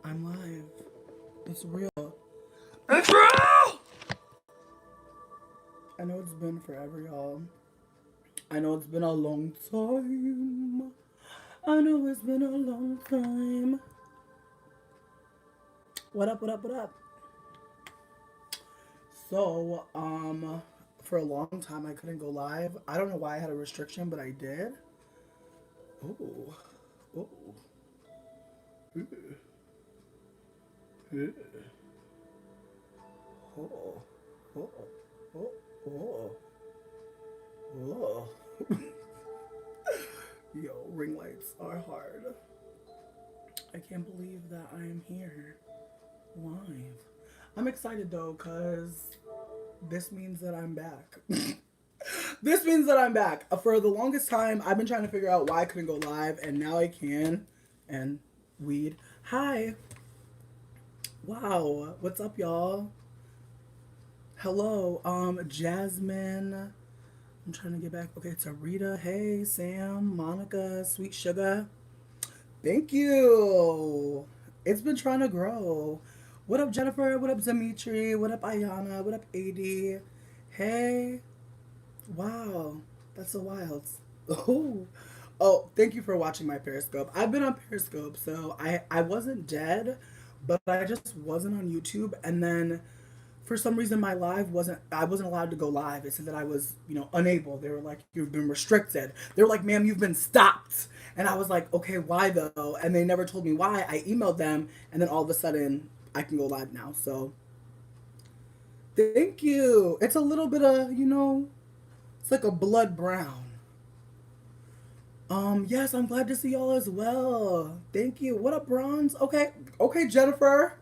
I'm live. It's real. It's real! I know it's been forever, y'all. I know it's been a long time. I know it's been a long time. What up, what up, what up? So, for a long time I couldn't go live. I don't know why I had a restriction, but I did. Oh, oh, oh, oh, oh, oh, oh. Yo, ring lights are hard. I can't believe that I am here live. I'm excited though, because this means that I'm back. This means that I'm back. For the longest time, I've been trying to figure out why I couldn't go live, and now I can. And weed. Hi. Wow. What's up, y'all? Hello. Jasmine. I'm trying to get back. Okay, it's Rita. Hey, Sam, Monica, Sweet Sugar. Thank you. It's been trying to grow. What up, Jennifer? What up, Dimitri? What up, Ayana? What up, AD? Hey. Wow. That's so wild. Oh. Oh, thank you for watching my Periscope. I've been on Periscope, so I wasn't dead, but I just wasn't on YouTube. And then for some reason my live wasn't I wasn't allowed to go live. It said that I was, unable. They were like, you've been restricted. They were like, ma'am, you've been stopped. And I was like, okay, why though? And they never told me why. I emailed them, and then all of a sudden I can go live now. So thank you. It's a little bit of, it's like a blood brown. Yes, I'm glad to see y'all as well. Thank you. What up, Bronze? Okay, okay, Jennifer.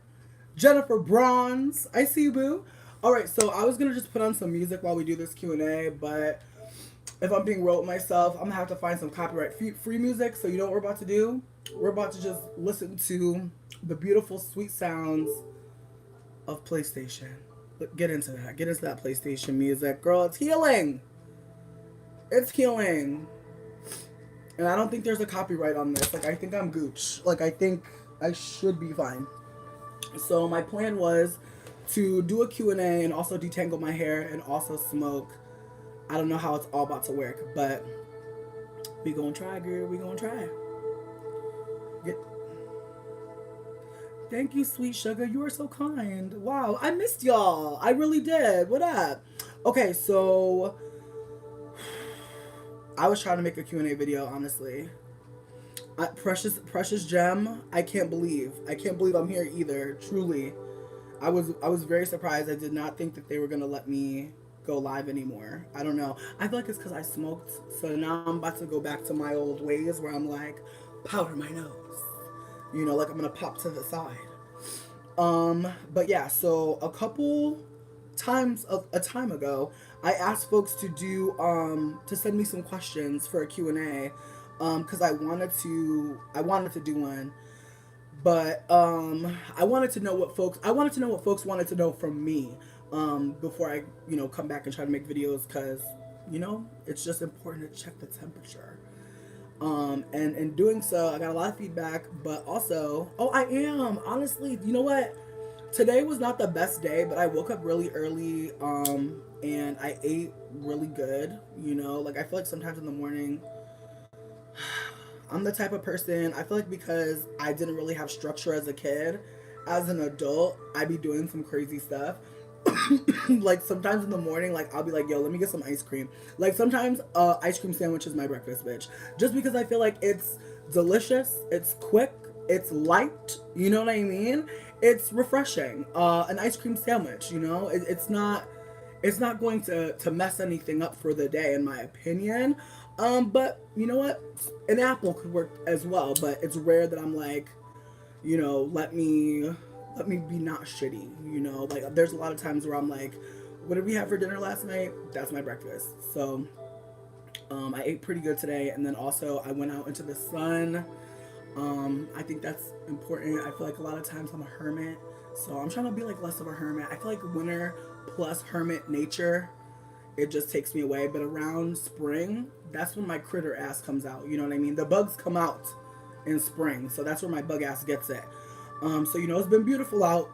Jennifer Bronze. I see you, boo. All right, so I was gonna just put on some music while we do this Q&A, but if I'm being real with myself, I'm gonna have to find some copyright free music. So you know what we're about to do? We're about to just listen to the beautiful, sweet sounds of PlayStation. Get into that. Get into that PlayStation music, girl. It's healing. It's healing. And I don't think there's a copyright on this. Like, I think I'm gooch. Like, I think I should be fine. So my plan was to do a Q&A and also detangle my hair and also smoke. I don't know how it's all about to work, but we gonna try, girl. We gonna try. Get... Thank you, sweet sugar. You are so kind. Wow, I missed y'all. I really did. What up? Okay, so I was trying to make a Q&A video, honestly. Precious gem. I can't believe I'm here either. Truly, I was very surprised. I did not think that they were gonna let me go live anymore. I don't know. I feel like it's because I smoked. So now I'm about to go back to my old ways where I'm like, powder my nose. Like I'm gonna pop to the side. But yeah. So a couple times of a time ago, I asked folks to do to send me some questions for a Q&A, because I wanted to do one, but I wanted to know what folks wanted to know from me, before I come back and try to make videos, because it's just important to check the temperature. And in doing so, I got a lot of feedback, but also, oh, I am honestly, you know what? Today was not the best day, but I woke up really early, and I ate really good. Like I feel like sometimes in the morning, I'm the type of person, I feel like because I didn't really have structure as a kid, as an adult, I be doing some crazy stuff. Like sometimes in the morning, like I'll be like, yo, let me get some ice cream. Like sometimes ice cream sandwich is my breakfast, bitch. Just because I feel like it's delicious, it's quick, it's light, you know what I mean? It's refreshing. An ice cream sandwich, it's not going to mess anything up for the day, in my opinion. But you know what? An apple could work as well, but it's rare that I'm like, let me be not shitty. Like there's a lot of times where I'm like, what did we have for dinner last night? That's my breakfast. So I ate pretty good today, and then also I went out into the sun. I think that's important. I feel like a lot of times I'm a hermit, so I'm trying to be like less of a hermit. I feel like winter plus hermit nature, it just takes me away. But around spring, that's when my critter ass comes out. You know what I mean? The bugs come out in spring. So that's where my bug ass gets it. So you know it's been beautiful out,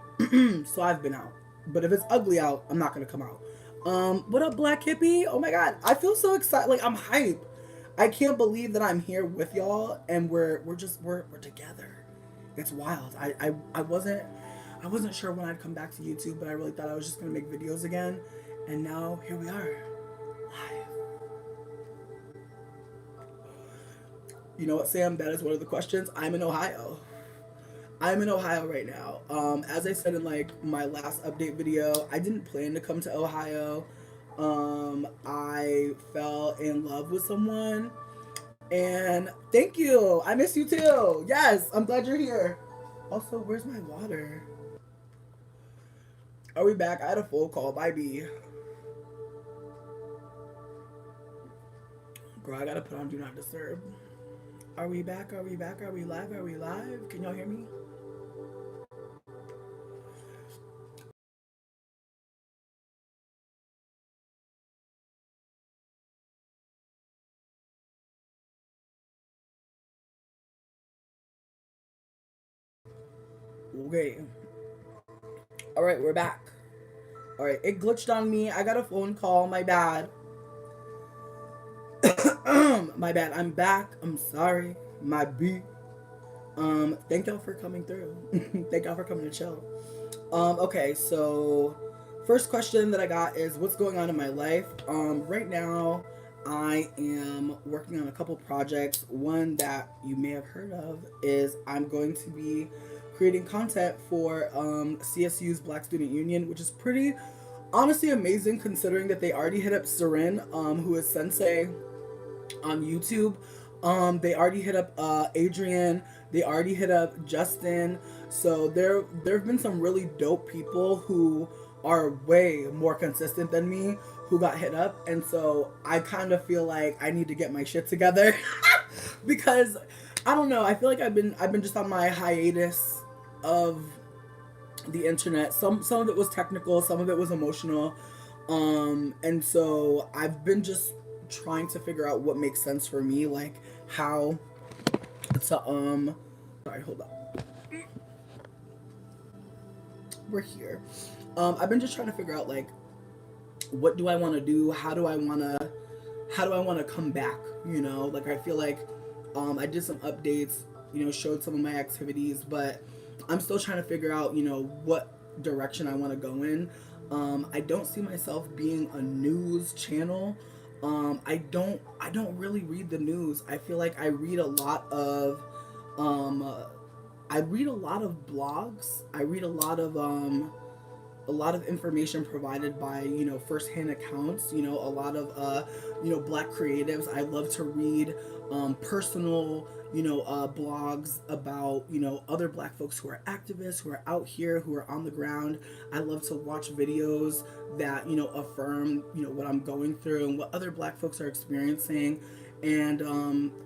so I've been out. But if it's ugly out, I'm not gonna come out. What up, Black Hippie? Oh my god, I feel so excited. Like I'm hype. I can't believe that I'm here with y'all and we're together. It's wild. I wasn't sure when I'd come back to YouTube, but I really thought I was just gonna make videos again, and now here we are, live. You know what, Sam? That is one of the questions. I'm in Ohio. I'm in Ohio right now. As I said in like my last update video, I didn't plan to come to Ohio. I fell in love with someone, and thank you. I miss you too. Yes, I'm glad you're here. Also, where's my water? Are we back? I had a full call. Bye, B. Girl, I gotta put on Do Not Disturb. Are we back? Are we back? Are we live? Are we live? Can y'all hear me? Okay. All right, we're back. All right, it glitched on me. I got a phone call. My bad. My bad. I'm back. I'm sorry. My B. Thank y'all for coming through. Thank y'all for coming to chill. Okay, so first question that I got is what's going on in my life? Right now I am working on a couple projects. One that you may have heard of is I'm going to be creating content for CSU's Black Student Union, which is pretty honestly amazing considering that they already hit up Seren, who is Sensei on YouTube. They already hit up Adrian. They already hit up Justin. So there have been some really dope people who are way more consistent than me who got hit up, and so I kind of feel like I need to get my shit together because I don't know. I feel like I've been just on my hiatus of the internet. Some of it was technical, some of it was emotional, and so I've been just trying to figure out what makes sense for me, like how to sorry, hold up, we're here. I've been just trying to figure out like what do I want to do, how do I want to come back, you know, like I feel like I did some updates, you know, showed some of my activities, but I'm still trying to figure out, you know, what direction I want to go in. I don't see myself being a news channel. I don't really read the news. I feel like um, I read a lot of blogs. I read a lot of information provided by, you know, firsthand accounts, you know, a lot of you know, black creatives. I love to read personal, you know, blogs about, you know, other black folks who are activists, who are out here, who are on the ground. I love to watch videos that, you know, affirm, you know, what I'm going through and what other black folks are experiencing. And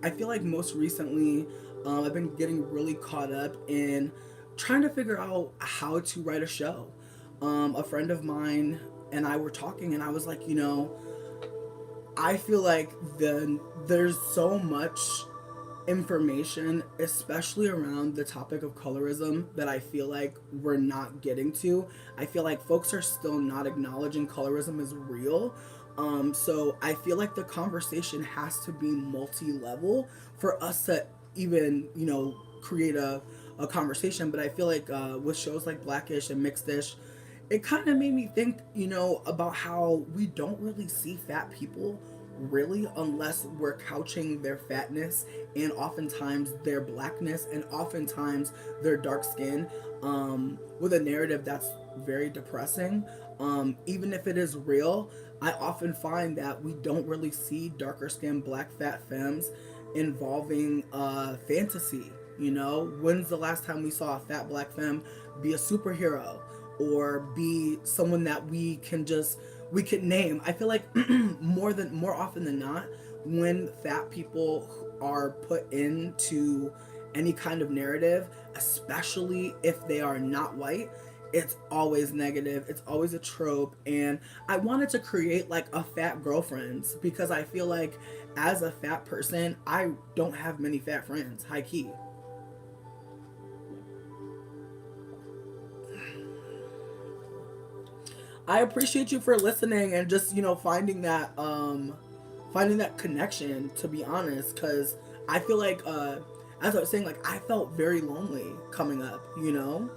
I feel like most recently I've been getting really caught up in trying to figure out how to write a show. A friend of mine and I were talking, and I was like, you know, I feel like there's so much information, especially around the topic of colorism, that I feel like we're not getting to. I feel like folks are still not acknowledging colorism is real. So I feel like the conversation has to be multi-level for us to even, you know, create a conversation. But I feel like with shows like Blackish and Mixedish, it kind of made me think, you know, about how we don't really see fat people really unless we're couching their fatness and oftentimes their blackness and oftentimes their dark skin with a narrative that's very depressing. Even if it is real, I often find that we don't really see darker skinned black fat femmes involving fantasy. You know, when's the last time we saw a fat black femme be a superhero or be someone that we can name? I feel like more often than not, when fat people are put into any kind of narrative, especially if they are not white, it's always negative. It's always a trope. And I wanted to create like a fat girlfriends because I feel like as a fat person, I don't have many fat friends, high key. I appreciate you for listening and just, finding that connection, to be honest, cuz I feel like as I was saying, like, I felt very lonely coming up, you know?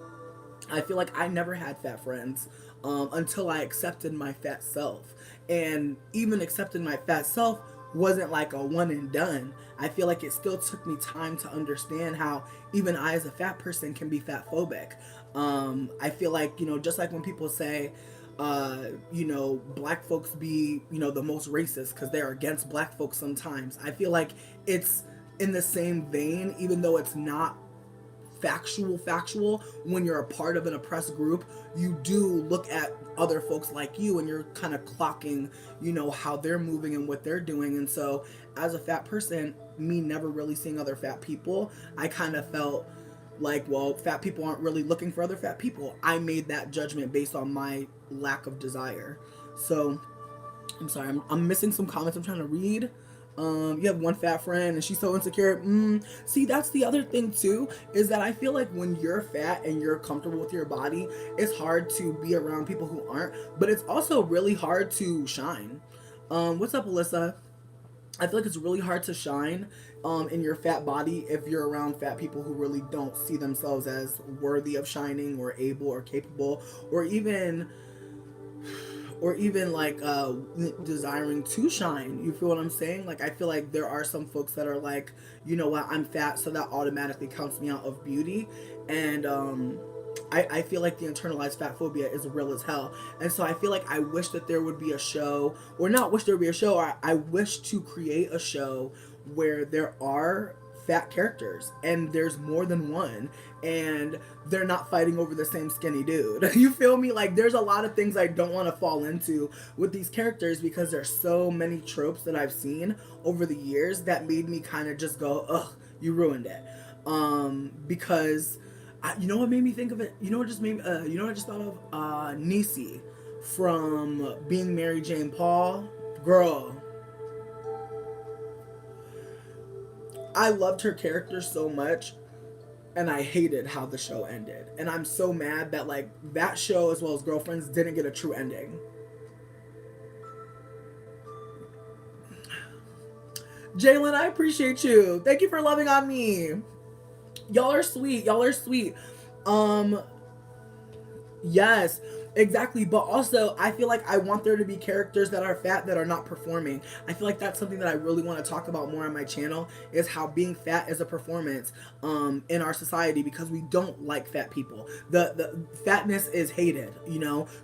I feel like I never had fat friends until I accepted my fat self. And even accepting my fat self wasn't like a one and done. I feel like it still took me time to understand how even I, as a fat person, can be fat phobic. I feel like, just like when people say, black folks be, the most racist because they're against black folks sometimes. I feel like it's in the same vein, even though it's not factual. When you're a part of an oppressed group, you do look at other folks like you and you're kind of clocking, how they're moving and what they're doing. And so as a fat person, me never really seeing other fat people, I kind of felt like, well, fat people aren't really looking for other fat people. I made that judgment based on my lack of desire. So I'm sorry, I'm missing some comments I'm trying to read. You have one fat friend and she's so insecure. See, that's the other thing too, is that I feel like when you're fat and you're comfortable with your body, it's hard to be around people who aren't, but it's also really hard to shine. What's up, Alyssa? I feel like it's really hard to shine in your fat body if you're around fat people who really don't see themselves as worthy of shining or able or capable or even like desiring to shine. You feel what I'm saying? Like, I feel like there are some folks that are like, you know what, I'm fat, so that automatically counts me out of beauty. And I feel like the internalized fat phobia is real as hell. And so I feel like I wish that there would be a show, or not wish there would be a show, I wish to create a show where there are fat characters and there's more than one, and they're not fighting over the same skinny dude. You feel me? Like, there's a lot of things I don't want to fall into with these characters because there's so many tropes that I've seen over the years that made me kind of just go, ugh, you ruined it. Because you know what made me think of it? You know what just made me, you know what I just thought of? Niecy from Being Mary Jane Paul. Girl, I loved her character so much, and I hated how the show ended. And I'm so mad that, like, that show as well as Girlfriends didn't get a true ending. Jalen, I appreciate you. Thank you for loving on me. Y'all are sweet. Y'all are sweet. Yes, exactly. But also, I feel like I want there to be characters that are fat that are not performing. I feel like that's something that I really want to talk about more on my channel, is how being fat is a performance in our society, because we don't like fat people. The fatness is hated,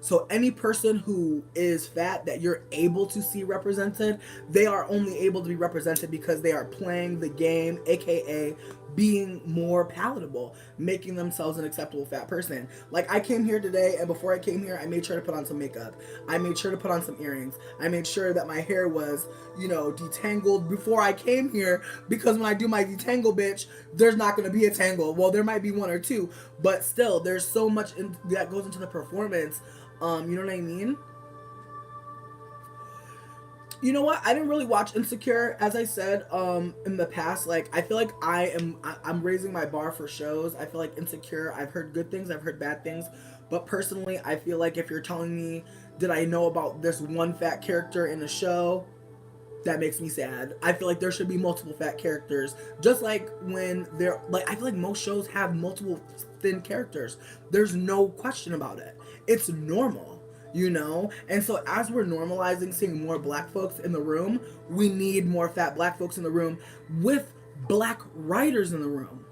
So any person who is fat that you're able to see represented, they are only able to be represented because they are playing the game, aka being more palatable, making themselves an acceptable fat person. Like, I came here today, and before I came here, I made sure to put on some makeup. I made sure to put on some earrings. I made sure that my hair was, detangled before I came here, because when I do my detangle, bitch, there's not going to be a tangle. Well, there might be one or two, but still, there's so much that goes into the performance. You know what I mean? You know what? I didn't really watch Insecure, as I said in the past. Like, I feel like I'm raising my bar for shows. I feel like Insecure, I've heard good things, I've heard bad things, but personally, I feel like if you're telling me, did I know about this one fat character in a show, that makes me sad. I feel like there should be multiple fat characters, just like when they're like, I feel like most shows have multiple thin characters. There's no question about it. It's normal. And so as we're normalizing seeing more black folks in the room, we need more fat black folks in the room, with black writers in the room.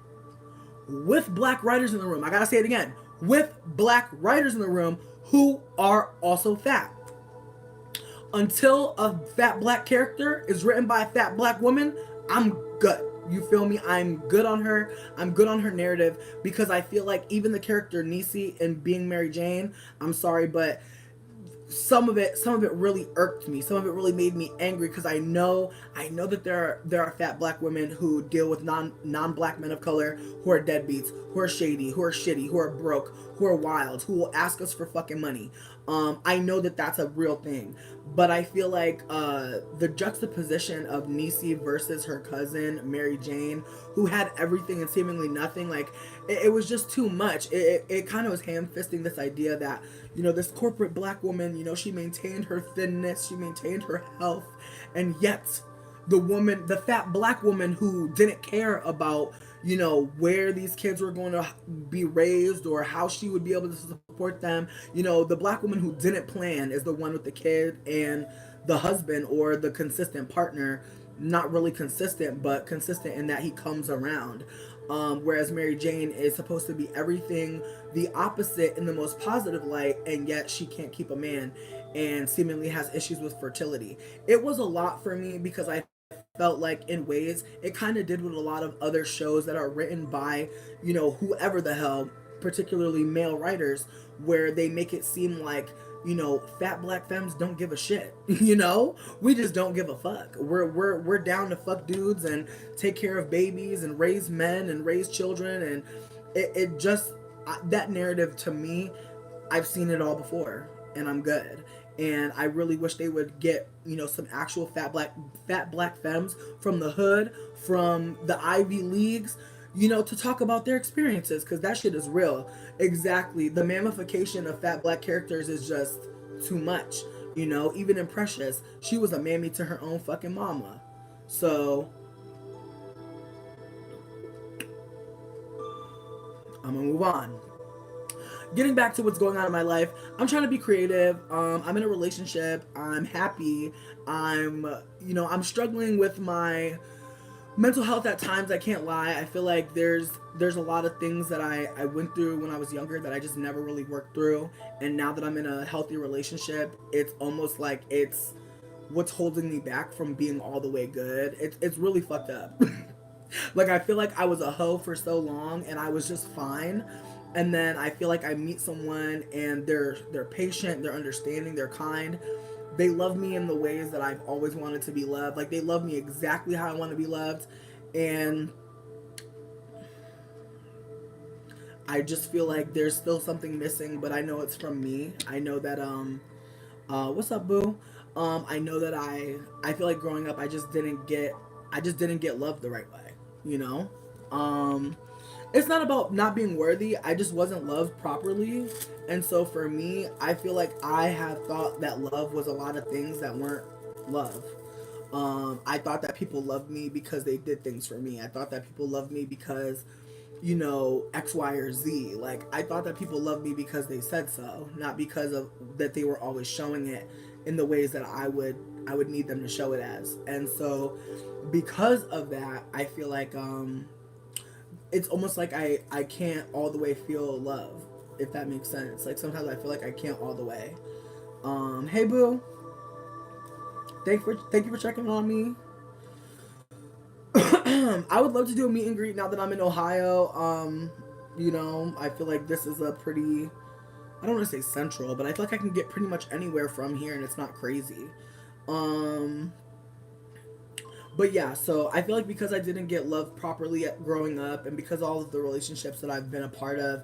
With black writers in the room. I gotta say it again. With black writers in the room who are also fat. Until a fat black character is written by a fat black woman, I'm good. You feel me? I'm good on her. I'm good on her narrative, because I feel like even the character Niecy in Being Mary Jane, I'm sorry, but some of it really irked me. Some of it really made me angry, because I know that there are fat black women who deal with non-black men of color who are deadbeats, who are shady, who are shitty, who are broke, who are wild, who will ask us for fucking money. I know that that's a real thing, but I feel like the juxtaposition of Niecy versus her cousin Mary Jane, who had everything and seemingly nothing, like it was just too much. It kind of was ham-fisting this idea that, you know, this corporate black woman, you know, she maintained her thinness, she maintained her health, and yet the fat black woman who didn't care about, you know, where these kids were going to be raised or how she would be able to support them. You know, the black woman who didn't plan is the one with the kid and the husband, or the consistent partner. Not really consistent, but consistent in that he comes around. Whereas Mary Jane is supposed to be everything the opposite in the most positive light, and yet she can't keep a man and seemingly has issues with fertility. It was a lot for me because I felt like in ways it kind of did with a lot of other shows that are written by, you know, whoever the hell, particularly male writers, where they make it seem like, you know, fat black femmes don't give a shit. You know, we just don't give a fuck. We're down to fuck dudes and take care of babies and raise men and raise children, and it just, that narrative to me, I've seen it all before, and I'm good. And I really wish they would get, you know, some actual fat black femmes from the hood, from the Ivy Leagues, you know, to talk about their experiences, because that shit is real. Exactly. The mammification of fat black characters is just too much. You know, even in Precious, she was a mammy to her own fucking mama. So I'm gonna move on. Getting back to what's going on in my life, I'm trying to be creative. I'm in a relationship. I'm happy. I'm, you know, I'm struggling with my mental health at times. I can't lie. I feel like there's a lot of things that I went through when I was younger that I just never really worked through. And now that I'm in a healthy relationship, it's almost like it's what's holding me back from being all the way good. It's really fucked up. Like, I feel like I was a hoe for so long and I was just fine. And then I feel like I meet someone and they're patient, they're understanding, they're kind. They love me in the ways that I've always wanted to be loved. Like, they love me exactly how I want to be loved. And I just feel like there's still something missing, but I know it's from me. I know that what's up, boo? I know that I feel like growing up I just didn't get loved the right way, you know? It's not about not being worthy. I just wasn't loved properly. And so for me, I feel like I have thought that love was a lot of things that weren't love. I thought that people loved me because they did things for me. I thought that people loved me because, you know, X, Y, or Z. Like, I thought that people loved me because they said so, not because of that they were always showing it in the ways that I would need them to show it as. And so because of that, I feel like it's almost like I can't all the way feel love, if that makes sense. Like, sometimes I feel like I can't all the way. Hey boo, thank you for checking on me. I would love to do a meet and greet now that I'm in Ohio. You know, I feel like this is a pretty, I don't want to say central, but I feel like I can get pretty much anywhere from here and it's not crazy. Um, but yeah, so I feel like because I didn't get love properly at growing up, and because all of the relationships that I've been a part of,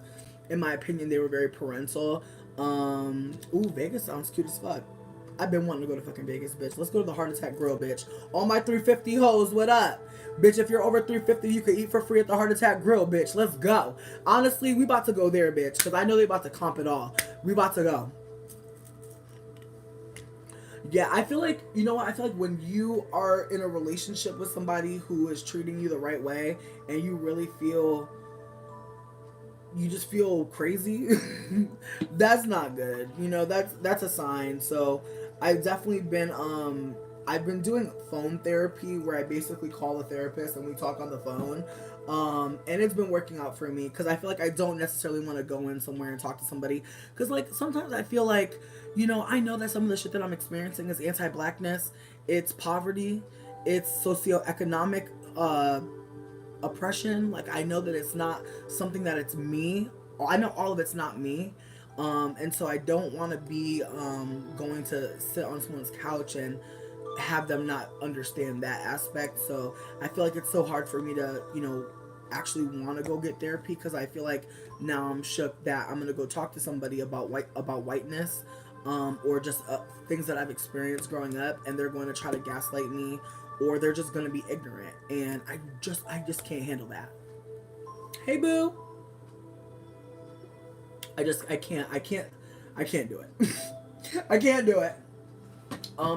in my opinion, they were very parental. Ooh, Vegas sounds cute as fuck. I've been wanting to go to fucking Vegas, bitch. Let's go to the Heart Attack Grill, bitch. All my 350 hoes, what up? Bitch, if you're over 350, you can eat for free at the Heart Attack Grill, bitch. Let's go. Honestly, we about to go there, bitch, because I know they about to comp it all. We about to go. Yeah, I feel like, you know what? I feel like when you are in a relationship with somebody who is treating you the right way and you really feel, you just feel crazy, that's not good. You know, that's a sign. So I've been doing phone therapy where I basically call a therapist and we talk on the phone. And it's been working out for me because I feel like I don't necessarily want to go in somewhere and talk to somebody, because like sometimes I feel like, you know, I know that some of the shit that I'm experiencing is anti-blackness, it's poverty, it's socioeconomic oppression. Like, I know that it's not something that it's me. I know all of it's not me. And so I don't want to be going to sit on someone's couch and have them not understand that aspect. So I feel like it's so hard for me to, you know, actually want to go get therapy, because I feel like now I'm shook that I'm gonna go talk to somebody about whiteness, or just things that I've experienced growing up, and they're going to try to gaslight me, or they're just going to be ignorant, and I just can't handle that. Hey boo, I can't do it. I can't do it.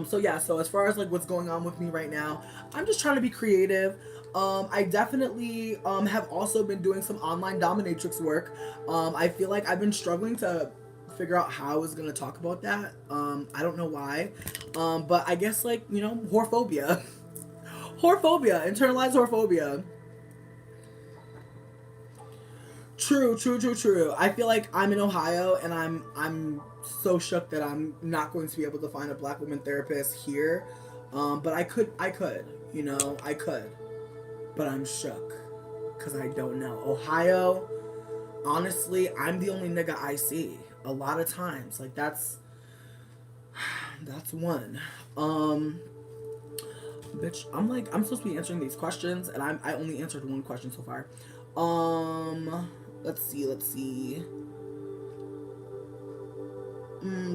So yeah, so as far as like what's going on with me right now, I'm just trying to be creative. I definitely have also been doing some online dominatrix work. I feel like I've been struggling to figure out how I was gonna talk about that. I don't know why. But I guess like, whorephobia. Whorephobia, internalized whorephobia. True, true, true, true. I feel like I'm in Ohio, and I'm so shook that I'm not going to be able to find a black woman therapist here. But I could, but I'm shook because I don't know. Ohio, honestly, I'm the only nigga I see a lot of times. Like that's one. Um, bitch, I'm supposed to be answering these questions, and I only answered one question so far. Let's see.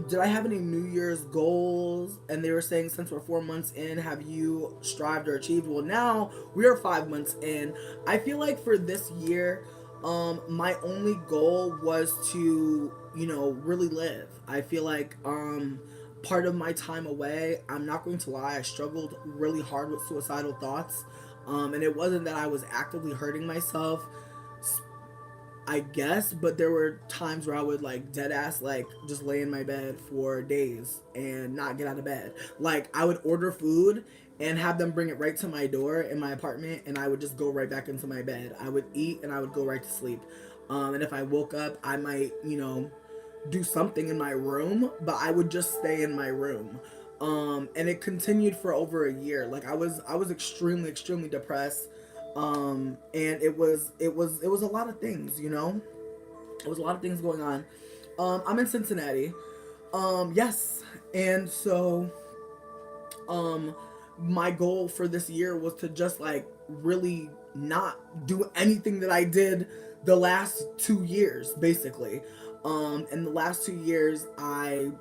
Did I have any New Year's goals? And they were saying, since we're 4 months in, have you strived or achieved? Well, now we are 5 months in. I feel like for this year, my only goal was to, really live. I feel like, part of my time away, I'm not going to lie, I struggled really hard with suicidal thoughts. And it wasn't that I was actively hurting myself, I guess, but there were times where I would like dead ass like just lay in my bed for days and not get out of bed. Like I would order food and have them bring it right to my door in my apartment, and I would just go right back into my bed. I would eat and I would go right to sleep. And if I woke up, I might, do something in my room, but I would just stay in my room. And it continued for over a year. Like I was extremely, extremely depressed. And it was a lot of things, it was a lot of things going on. I'm in Cincinnati. Yes. And so, um, my goal for this year was to just like really not do anything that I did the last 2 years, basically. In the last 2 years, I,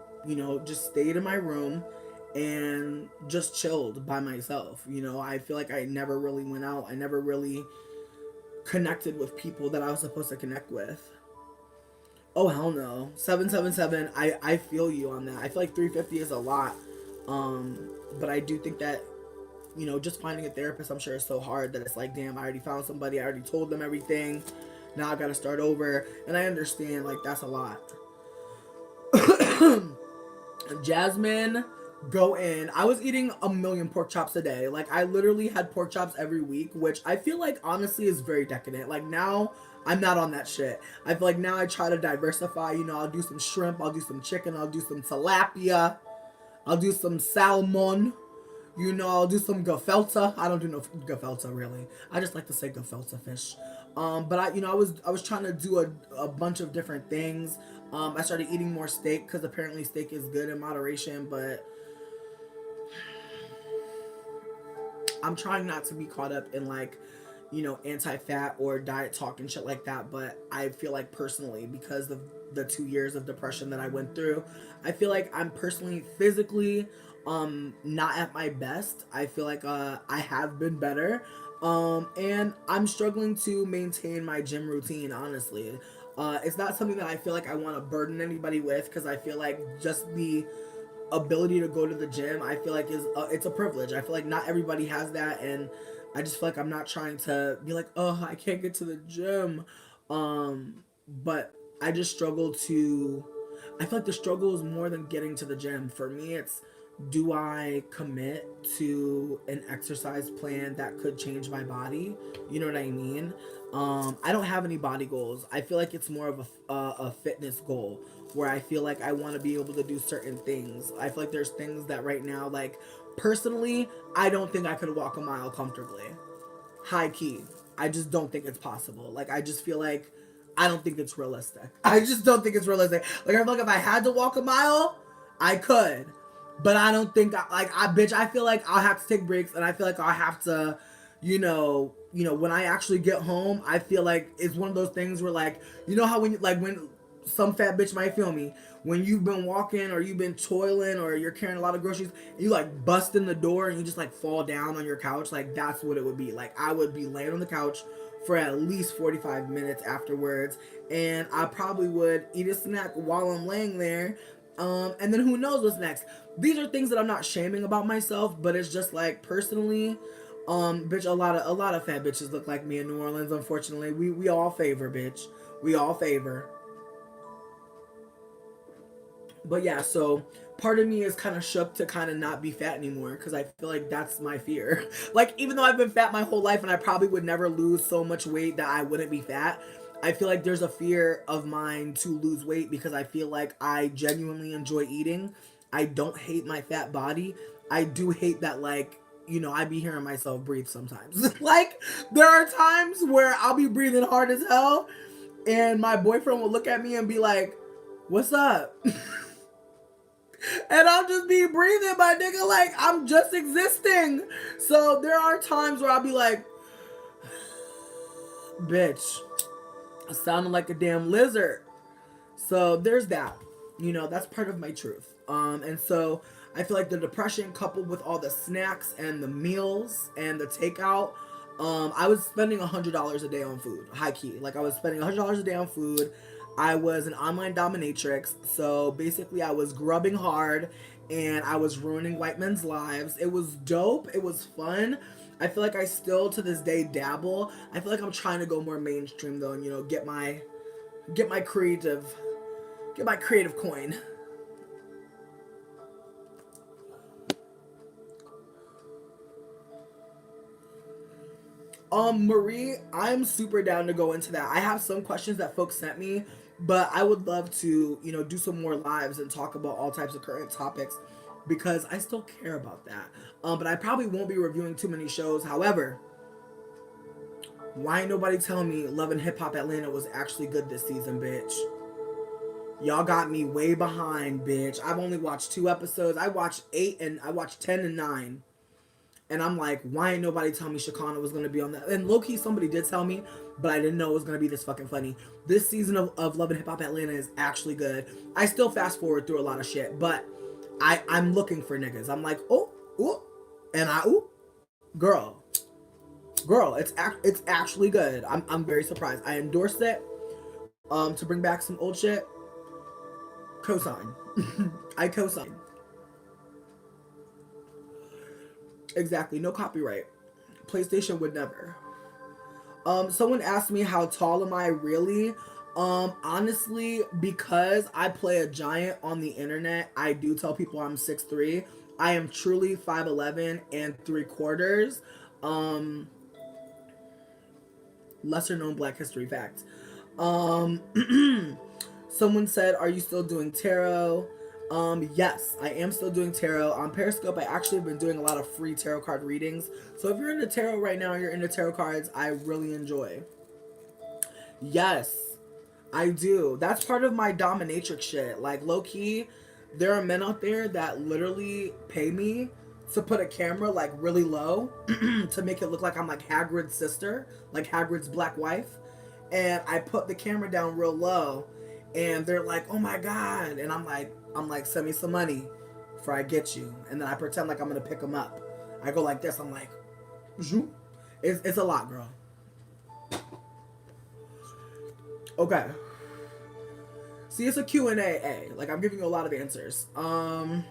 just stayed in my room and just chilled by myself. I feel like I never really went out. I never really connected with people that I was supposed to connect with. Oh hell no. 777, I feel you on that. I feel like 350 is a lot. But I do think that, just finding a therapist, I'm sure is so hard that it's like, damn, I already found somebody, I already told them everything. Now I gotta start over. And I understand, like, that's a lot. Jasmine, go in. I was eating a million pork chops a day. Like, I literally had pork chops every week, which I feel like honestly is very decadent. Like, now I'm not on that shit. I feel like now I try to diversify. I'll do some shrimp, I'll do some chicken, I'll do some tilapia, I'll do some salmon. I'll do some gefilte. I don't do no gefilte really. I just like to say gefilte fish. But I was trying to do a bunch of different things. I started eating more steak because apparently steak is good in moderation. But I'm trying not to be caught up in like, anti-fat or diet talk and shit like that. But I feel like personally, because of the 2 years of depression that I went through, I feel like I'm personally physically not at my best. I feel like I have been better. And I'm struggling to maintain my gym routine, honestly. It's not something that I feel like I want to burden anybody with, because I feel like just the ability to go to the gym, I feel like is it's a privilege. I feel like not everybody has that, and I just feel like I'm not trying to be like, oh, I can't get to the gym. But I just struggle to. I feel like the struggle is more than getting to the gym. For me, it's, do I commit to an exercise plan that could change my body? You know what I mean? I don't have any body goals. I feel like it's more of a fitness goal, where I feel like I want to be able to do certain things. I feel like there's things that right now, like, personally, I don't think I could walk a mile comfortably. High key. I just don't think it's possible. Like, I just feel like I don't think it's realistic. I just don't think it's realistic. Like, I feel like if I had to walk a mile, I could. But I don't think, I feel like I'll have to take breaks, and I feel like I'll have to, when I actually get home, I feel like it's one of those things where, like, how when, like, when some fat bitch might feel me. When you've been walking or you've been toiling or you're carrying a lot of groceries, and you like bust in the door and you just like fall down on your couch, like that's what it would be. Like I would be laying on the couch for at least 45 minutes afterwards, and I probably would eat a snack while I'm laying there. And then who knows what's next. These are things that I'm not shaming about myself, but it's just like personally, bitch, a lot of fat bitches look like me in New Orleans. Unfortunately, we all favor, bitch. We all favor. But yeah, so part of me is kind of shook to kind of not be fat anymore because I feel like that's my fear. Like, even though I've been fat my whole life and I probably would never lose so much weight that I wouldn't be fat, I feel like there's a fear of mine to lose weight because I feel like I genuinely enjoy eating. I don't hate my fat body. I do hate that, like, I be hearing myself breathe sometimes. Like, there are times where I'll be breathing hard as hell, and my boyfriend will look at me and be like, "What's up?" And I'll just be breathing, my nigga, like I'm just existing. So there are times where I'll be like, bitch, I sounded like a damn lizard. So there's that. That's part of my truth. And so I feel like the depression coupled with all the snacks and the meals and the takeout, I was spending $100 a day on food, high key. Like I was spending $100 a day on food. I was an online dominatrix, so basically I was grubbing hard and I was ruining white men's lives. It was dope. It was fun. I feel like I still to this day dabble. I feel like I'm trying to go more mainstream though, and get my creative coin. Marie, I'm super down to go into that. I have some questions that folks sent me, but I would love to, do some more lives and talk about all types of current topics because I still care about that. But I probably won't be reviewing too many shows. However, why ain't nobody telling me Love and Hip Hop Atlanta was actually good this season, bitch? Y'all got me way behind, bitch. I've only watched 2 episodes. I watched 8 and I watched 10 and 9. And I'm like, why ain't nobody tell me Shakana was gonna be on that? And low key, somebody did tell me, but I didn't know it was gonna be this fucking funny. This season of Love and Hip Hop Atlanta is actually good. I still fast forward through a lot of shit, but I'm looking for niggas. I'm like, oh, ooh, and girl, it's actually good. I'm very surprised. I endorsed it. To bring back some old shit. Cosign. I cosign. Exactly. No copyright. PlayStation would never. Someone asked me how tall am I really? Honestly, because I play a giant on the internet, I do tell people I'm 6'3". I am truly 5'11" and 3/4. Um, Lesser known Black History fact. Um, Someone said, "Are you still doing tarot?" Yes, I am still doing tarot. On Periscope, I actually have been doing a lot of free tarot card readings. So if you're into tarot right now, you're into tarot cards, I really enjoy. Yes, I do. That's part of my dominatrix shit. Like, low key, there are men out there that literally pay me to put a camera like really low to make it look like I'm like Hagrid's sister, like Hagrid's black wife. And I put the camera down real low and they're like, "Oh my god." And I'm like, "Send me some money before I get you." And then I pretend like I'm gonna pick them up. I go like this. I'm like, Zoom. It's a lot, girl. Okay. See, it's a Q&A. Like, I'm giving you a lot of answers. Someone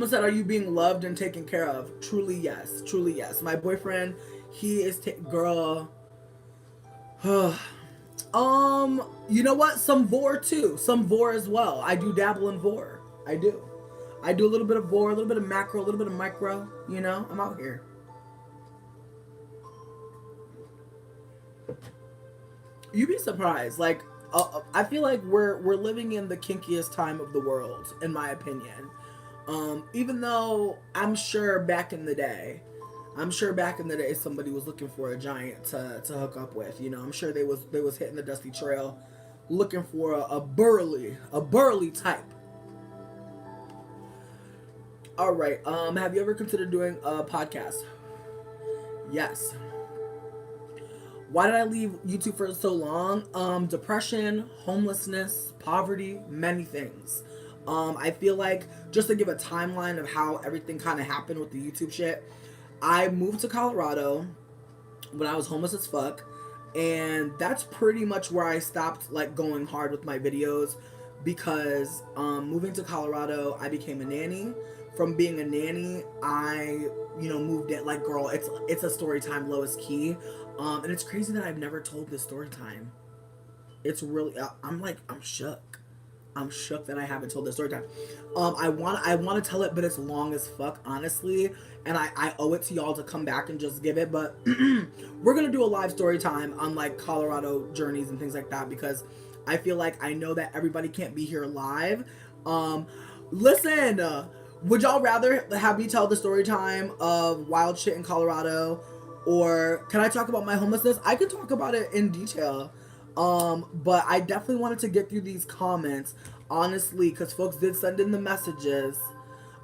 said, "Are you being loved and taken care of?" Truly, yes. Truly, yes. My boyfriend, he is, girl. You know what? Some vor too. Some vor as well. I do dabble in vor. I do. I do a little bit of vor, a little bit of macro, a little bit of micro. I'm out here. You'd be surprised. Like, I feel like we're living in the kinkiest time of the world, in my opinion. Even though I'm sure back in the day somebody was looking for a giant to hook up with. I'm sure they was hitting the dusty trail, looking for a burly type. All right. Have you ever considered doing a podcast? Yes. Why did I leave YouTube for so long? Depression, homelessness, poverty, many things. I feel like, just to give a timeline of how everything kind of happened with the YouTube shit, I moved to Colorado when I was homeless as fuck, and that's pretty much where I stopped like going hard with my videos, because moving to Colorado, I became a nanny. From being a nanny, I moved in. Like, girl, it's a story time, Lois Key, and it's crazy that I've never told this story time. It's really I'm shook. I'm shook that I haven't told this story time. I want to tell it, but it's long as fuck, honestly, and I owe it to y'all to come back and just give it. But we're gonna do a live story time on like Colorado journeys and things like that, because I feel like I know that everybody can't be here live. Listen, would y'all rather have me tell the story time of wild shit in Colorado, or can I talk about my homelessness? I can talk about it in detail. But I definitely wanted to get through these comments, honestly, because folks did send in the messages.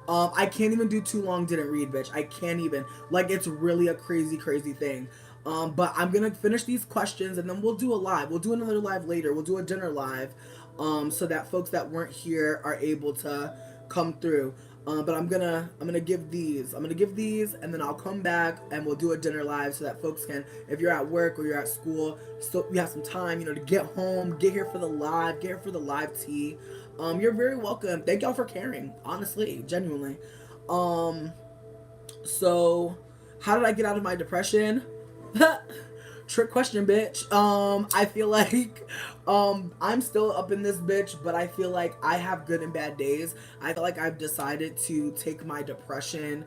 I can't even do too long didn't read, bitch. I can't even. Like, it's really a crazy, crazy thing. But I'm gonna finish these questions, and then we'll do a live. We'll do another live later. We'll do a dinner live, so that folks that weren't here are able to come through. But I'm gonna give these. I'm gonna give these, and then I'll come back and we'll do a dinner live, so that folks can, if you're at work or you're at school, so you have some time, to get home, get here for the live, get here for the live tea. You're very welcome. Thank y'all for caring. Honestly, genuinely. So how did I get out of my depression? Trick question, bitch. I feel like I'm still up in this bitch, but I feel like I have good and bad days. I feel like I've decided to take my depression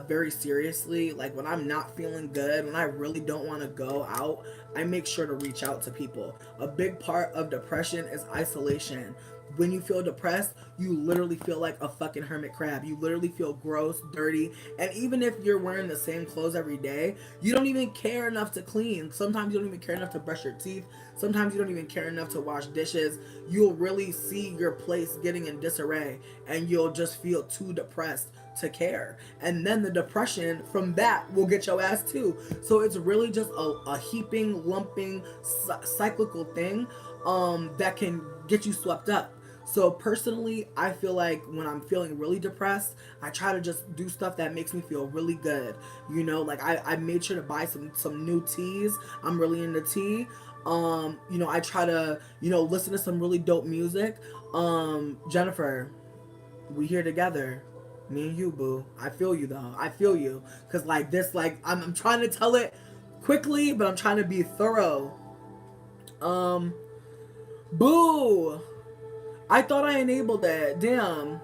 very seriously. Like, when I'm not feeling good, when I really don't want to go out, I make sure to reach out to people. A big part of depression is isolation. When you feel depressed, you literally feel like a fucking hermit crab. You literally feel gross, dirty, and even if you're wearing the same clothes every day, you don't even care enough to clean. Sometimes you don't even care enough to brush your teeth. Sometimes you don't even care enough to wash dishes. You'll really see your place getting in disarray, and you'll just feel too depressed to care. And then the depression from that will get your ass too. So it's really just a heaping, lumping, cyclical thing that can get you swept up. So personally, I feel like when I'm feeling really depressed, I try to just do stuff that makes me feel really good. Like I made sure to buy some new teas. I'm really into tea. I try to, listen to some really dope music. Jennifer, we here together. Me and you, boo. I feel you though. I feel you. Cause like this, like I'm trying to tell it quickly, but I'm trying to be thorough. Boo. I thought I enabled it. Damn.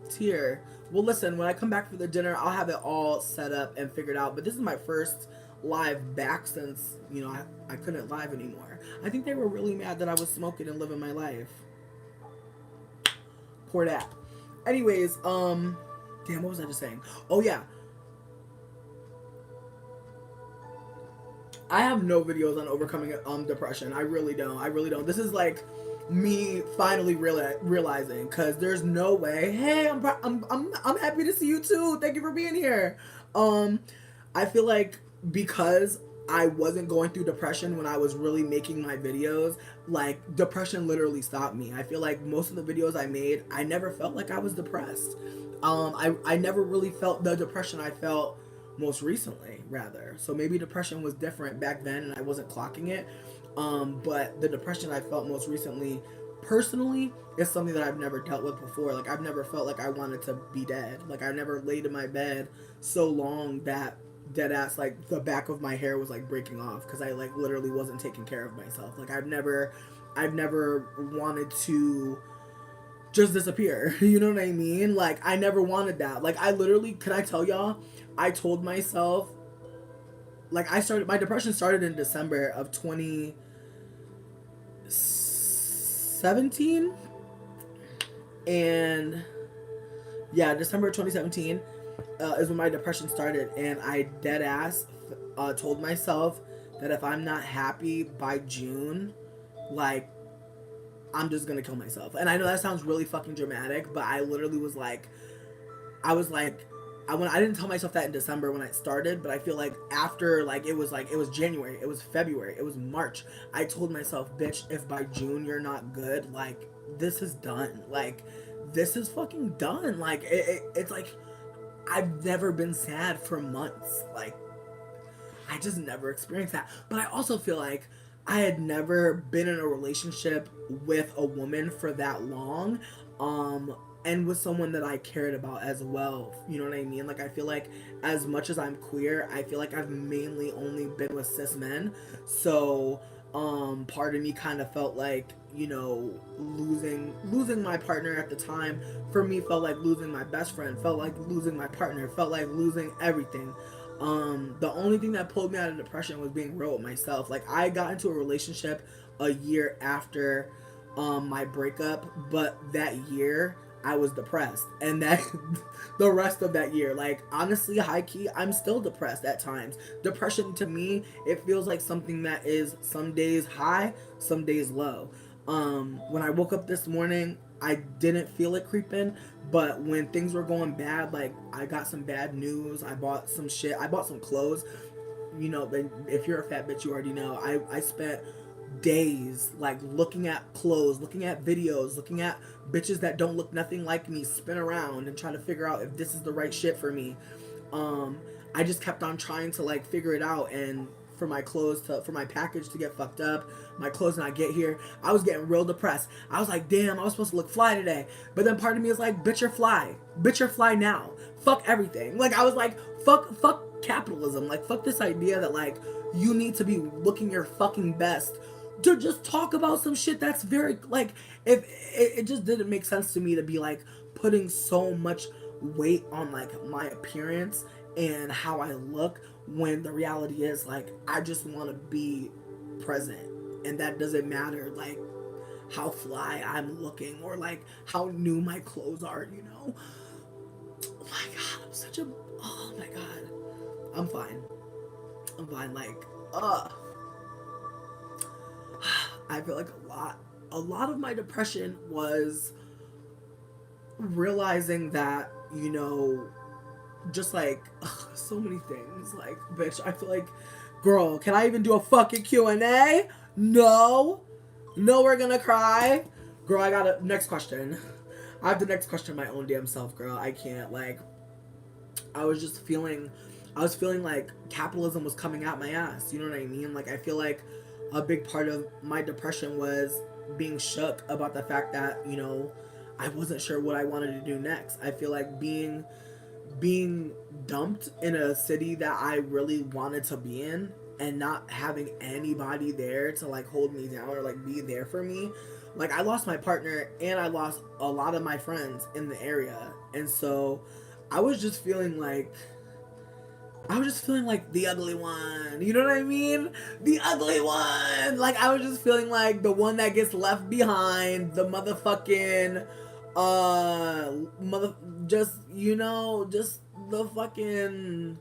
It's here. Well, listen, when I come back for the dinner, I'll have it all set up and figured out. But this is my first live back since, I couldn't live anymore. I think they were really mad that I was smoking and living my life. Poor that. Anyways, damn, what was I just saying? Oh, yeah. I have no videos on overcoming depression. I really don't. This is like me finally realizing, because there's no way. Hey, I'm happy to see you too. Thank you for being here. I feel like because I wasn't going through depression when I was really making my videos, like, depression literally stopped me. I feel like most of the videos I made, I never felt like I was depressed. I never really felt the depression I felt most recently, rather. So maybe depression was different back then and I wasn't clocking it. But the depression I felt most recently, personally, is something that I've never dealt with before. Like, I've never felt like I wanted to be dead. Like, I never laid in my bed so long that dead ass, like, the back of my hair was like breaking off, because I like literally wasn't taking care of myself. Like, I've never wanted to just disappear. You know what I mean? Like, I never wanted that. Like, I literally, can I tell y'all, I told myself, like, my depression started in December of 2017. And yeah, December 2017 is when my depression started. And I dead ass told myself that if I'm not happy by June, like, I'm just gonna kill myself. And I know that sounds really fucking dramatic, but I literally was like, I didn't tell myself that in December when I started, but I feel like after, like it was January, it was February, it was March. I told myself, bitch, if by June you're not good, like this is done. Like this is fucking done. Like it's like I've never been sad for months. Like I just never experienced that. But I also feel like I had never been in a relationship with a woman for that long. And with someone that I cared about as well. You know what I mean? Like I feel like as much as I'm queer, I feel like I've mainly only been with cis men. So part of me kind of felt like, you know, losing my partner at the time for me felt like losing my best friend, felt like losing my partner, felt like losing everything. The only thing that pulled me out of depression was being real with myself. Like I got into a relationship a year after my breakup, but that year I was depressed, and that the rest of that year, like honestly, high key, I'm still depressed at times. Depression to me, it feels like something that is some days high, some days low. When I woke up this morning, I didn't feel it creeping, but when things were going bad, like I got some bad news, I bought some shit, I bought some clothes. You know, if you're a fat bitch, you already know. I spent days like looking at clothes, looking at videos, looking at bitches that don't look nothing like me, spin around and try to figure out if this is the right shit for me. I just kept on trying to like figure it out, and for my package to get fucked up, my clothes not get here, I was getting real depressed. I was like, damn, I was supposed to look fly today. But then part of me is like, bitch, you're fly. Bitch, you're fly now. Fuck everything. Like I was like, fuck capitalism. Like fuck this idea that like you need to be looking your fucking best to just talk about some shit that's very like if it just didn't make sense to me to be like putting so much weight on like my appearance and how I look, when the reality is like I just want to be present, and that doesn't matter like how fly I'm looking or like how new my clothes are, you know. Oh my god, I'm such a, oh my god, I'm fine. I'm fine. Like I feel like a lot of my depression was realizing that, you know, just like so many things. Like, bitch, I feel like, girl, can I even do a fucking Q&A? No. No, we're gonna cry. Girl, I got a next question. I have the next question my own damn self, girl. I can't, like, I was just feeling, I was feeling like capitalism was coming out my ass. You know what I mean? Like, I feel like a big part of my depression was being shook about the fact that, you know, I wasn't sure what I wanted to do next. I feel like being dumped in a city that I really wanted to be in and not having anybody there to like hold me down or like be there for me. Like I lost my partner and I lost a lot of my friends in the area. And so I was just feeling like the ugly one. You know what I mean? The ugly one. Like I was just feeling like the one that gets left behind, the motherfucking mother just, you know, just the fucking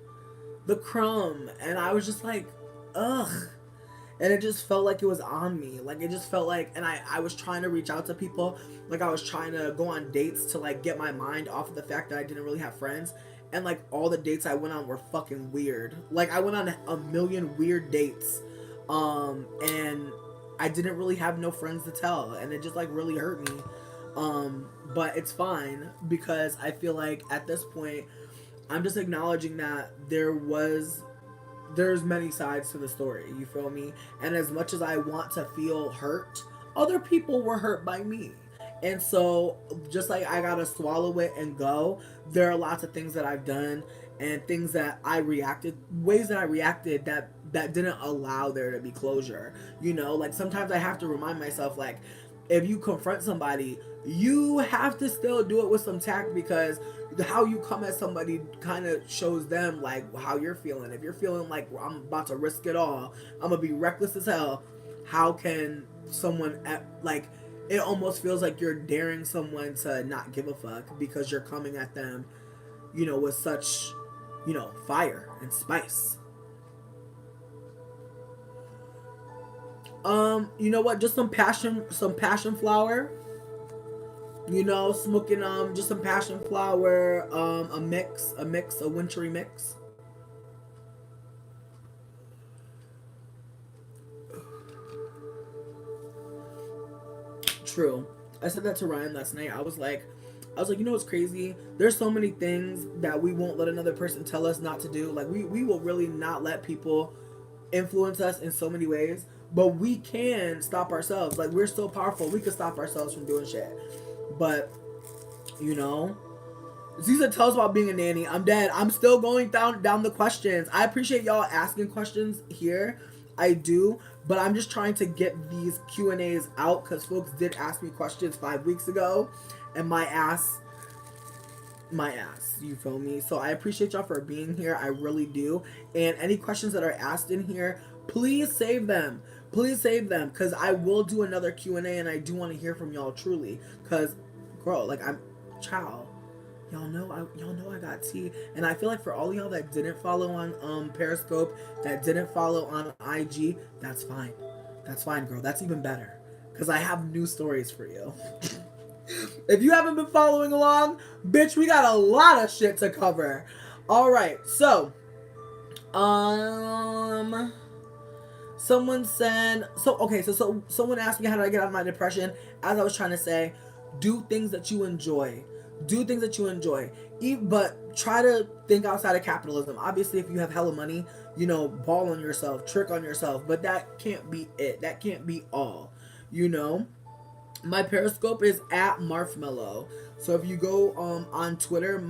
the crumb. And I was just like, ugh. And it just felt like it was on me. Like it just felt like, and I was trying to reach out to people. Like I was trying to go on dates to like get my mind off of the fact that I didn't really have friends. And like all the dates I went on were fucking weird. Like I went on a million weird dates. And I didn't really have no friends to tell. And it just like really hurt me. But it's fine because I feel like at this point I'm just acknowledging that there's many sides to the story, you feel me? And as much as I want to feel hurt, other people were hurt by me. And so just like I gotta swallow it and go, there are lots of things that I've done and things that I reacted, ways that I reacted that didn't allow there to be closure. You know, like sometimes I have to remind myself, like, if you confront somebody, you have to still do it with some tact, because how you come at somebody kind of shows them like how you're feeling. If you're feeling like, well, I'm about to risk it all, I'm gonna be reckless as hell, how can someone like, it almost feels like you're daring someone to not give a fuck because you're coming at them, you know, with such, you know, fire and spice. You know what, just some passion flower. You know, smoking just some passion flower, a wintry mix. True. I said that to Ryan last night. You know what's crazy? There's so many things that we won't let another person tell us not to do. Like we will really not let people influence us in so many ways. But we can stop ourselves. Like we're so powerful. We can stop ourselves from doing shit. But you know, Ziza tells about being a nanny. I'm dead. I'm still going down the questions. I appreciate y'all asking questions here. I do, but I'm just trying to get these Q&As out because folks did ask me questions 5 weeks ago, and my ass. You feel me? So I appreciate y'all for being here. I really do. And any questions that are asked in here, please save them. Please save them because I will do another Q&A, and I do want to hear from y'all truly. Because, girl, like I'm, child. Y'all know I got tea, and I feel like for all y'all that didn't follow on Periscope, that didn't follow on IG, that's fine. That's fine, girl. That's even better, cause I have new stories for you. If you haven't been following along, bitch, we got a lot of shit to cover. All right, so um. Someone said so someone asked me how did I get out of my depression. As I was trying to say, do things that you enjoy. Do things that you enjoy. But try to think outside of capitalism. Obviously, if you have hella money, you know, ball on yourself, trick on yourself. But that can't be it. That can't be all. You know? My Periscope is at Marshmallow. So if you go on Twitter,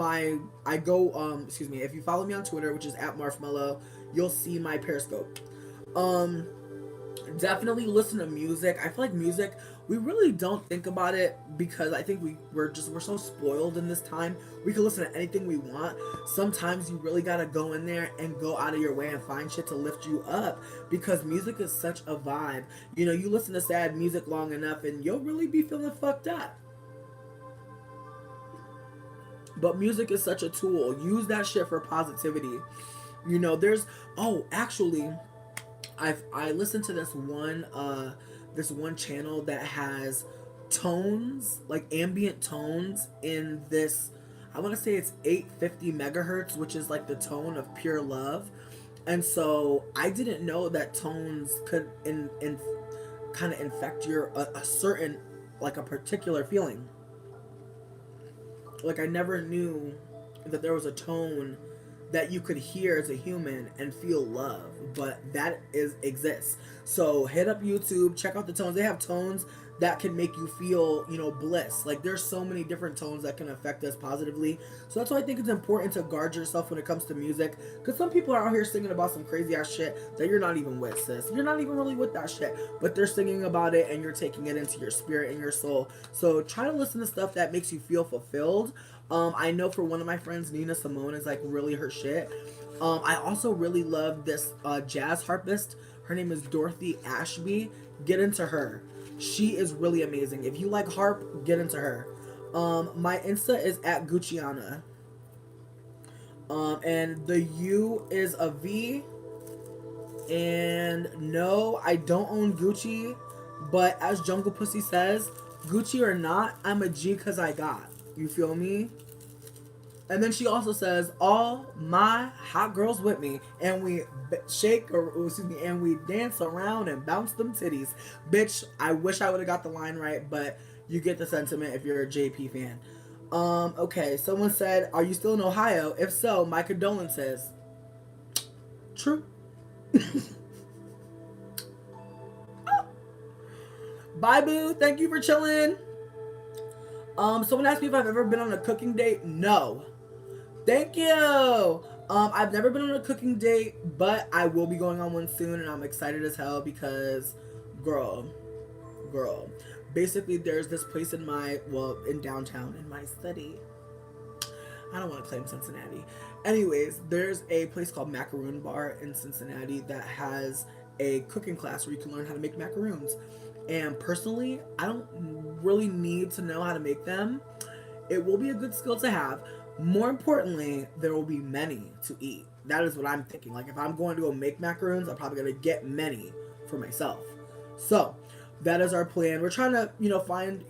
if you follow me on Twitter, which is at Marshmallow, you'll see my Periscope. Um, Definitely listen to music. I feel like music, we really don't think about it because I think we're so spoiled in this time. We can listen to anything we want. Sometimes you really gotta go in there and go out of your way and find shit to lift you up because music is such a vibe. You know, you listen to sad music long enough and you'll really be feeling fucked up. But music is such a tool. Use that shit for positivity. You know, actually, I listened to this one channel that has tones, like ambient tones in this, I want to say it's 850 megahertz, which is like the tone of pure love. And so I didn't know that tones could in kind of infect your a certain, like a particular feeling. Like I never knew that there was a tone that you could hear as a human and feel love, but that is exists. So hit up YouTube, check out the tones. They have tones that can make you feel, you know, bliss. Like there's so many different tones that can affect us positively. So that's why I think it's important to guard yourself when it comes to music, because some people are out here singing about some crazy ass shit that you're not even with, sis. You're not even really with that shit, but they're singing about it and you're taking it into your spirit and your soul. So try to listen to stuff that makes you feel fulfilled. I know for one of my friends, Nina Simone is like really her shit. I also really love this jazz harpist. Her name is Dorothy Ashby. Get into her. She is really amazing. If you like harp, get into her. My Insta is at Gucciana. And the U is a V. And no, I don't own Gucci. But as Jungle Pussy says, Gucci or not, I'm a G cause I got. You feel me? And then she also says, all my hot girls with me. And we and we dance around and bounce them titties. Bitch, I wish I would have got the line right, but you get the sentiment if you're a JP fan. Okay, someone said, are you still in Ohio? If so, my condolences. True. Bye, boo. Thank you for chilling. Someone asked me if I've ever been on a cooking date. No. Thank you. I've never been on a cooking date, but I will be going on one soon, and I'm excited as hell because, girl. Basically, there's this place in downtown in my city. I don't want to claim Cincinnati. Anyways, there's a place called Macaroon Bar in Cincinnati that has a cooking class where you can learn how to make macaroons. And personally, I don't really need to know how to make them. It will be a good skill to have. More importantly, there will be many to eat. That is what I'm thinking. Like, if I'm going to go make macaroons, I'm probably going to get many for myself. So, that is our plan. We're trying to, find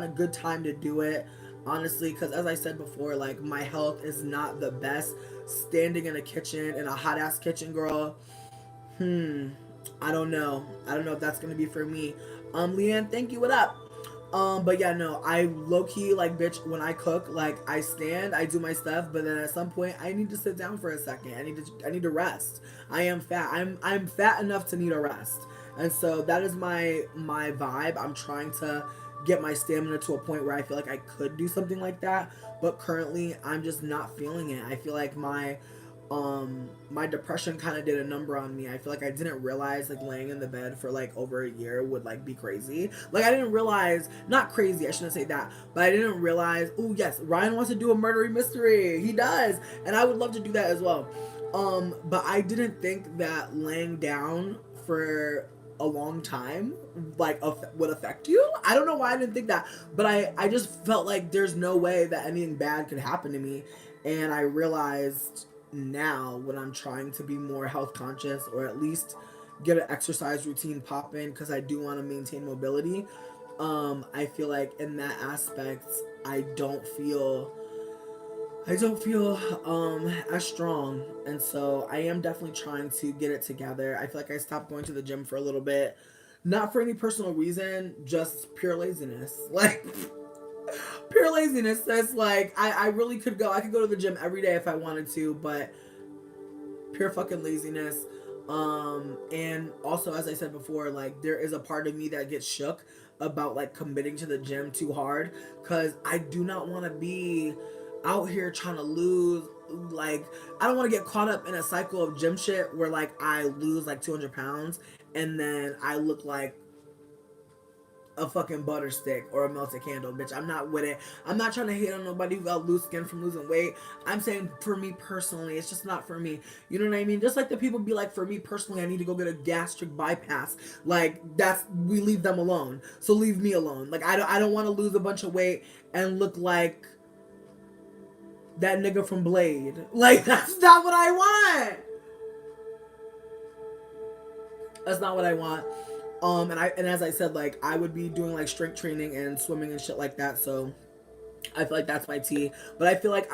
a good time to do it. Honestly, because as I said before, like my health is not the best. Standing in a kitchen, in a hot ass kitchen, girl. Hmm. I don't know. I don't know if that's gonna be for me. Leanne, thank you. What up? But yeah, no, I low key like bitch when I cook, like I stand, I do my stuff, but then at some point I need to sit down for a second. I need to rest. I am fat. I'm fat enough to need a rest. And so that is my vibe. I'm trying to get my stamina to a point where I feel like I could do something like that, but currently I'm just not feeling it. I feel like my depression kind of did a number on me. I feel like I didn't realize like laying in the bed for like over a year would like be crazy. Like I didn't realize, not crazy, I shouldn't say that, but I didn't realize, oh yes, Ryan wants to do a murdery mystery. He does. And I would love to do that as well. But I didn't think that laying down for a long time like would affect you. I don't know why I didn't think that, but I just felt like there's no way that anything bad could happen to me. And I realized now when I'm trying to be more health conscious, or at least get an exercise routine popping because I do want to maintain mobility. I feel like in that aspect I don't feel as strong, and so I am definitely trying to get it together. I feel like I stopped going to the gym for a little bit, not for any personal reason, just pure laziness. Like pure laziness. That's like I really could go. I could go to the gym every day if I wanted to, but pure fucking laziness. And also, as I said before, like there is a part of me that gets shook about like committing to the gym too hard, because I do not want to be out here trying to lose. Like I don't want to get caught up in a cycle of gym shit where like I lose like 200 pounds and then I look like a fucking butter stick or a melted candle, bitch. I'm not with it. I'm not trying to hate on nobody who got loose skin from losing weight. I'm saying for me personally, it's just not for me. You know what I mean? Just like the people be like, for me personally, I need to go get a gastric bypass. Like we leave them alone. So leave me alone. Like I don't want to lose a bunch of weight and look like that nigga from Blade. Like that's not what I want. That's not what I want. And as I said, like I would be doing like strength training and swimming and shit like that. So I feel like that's my tea. But I feel like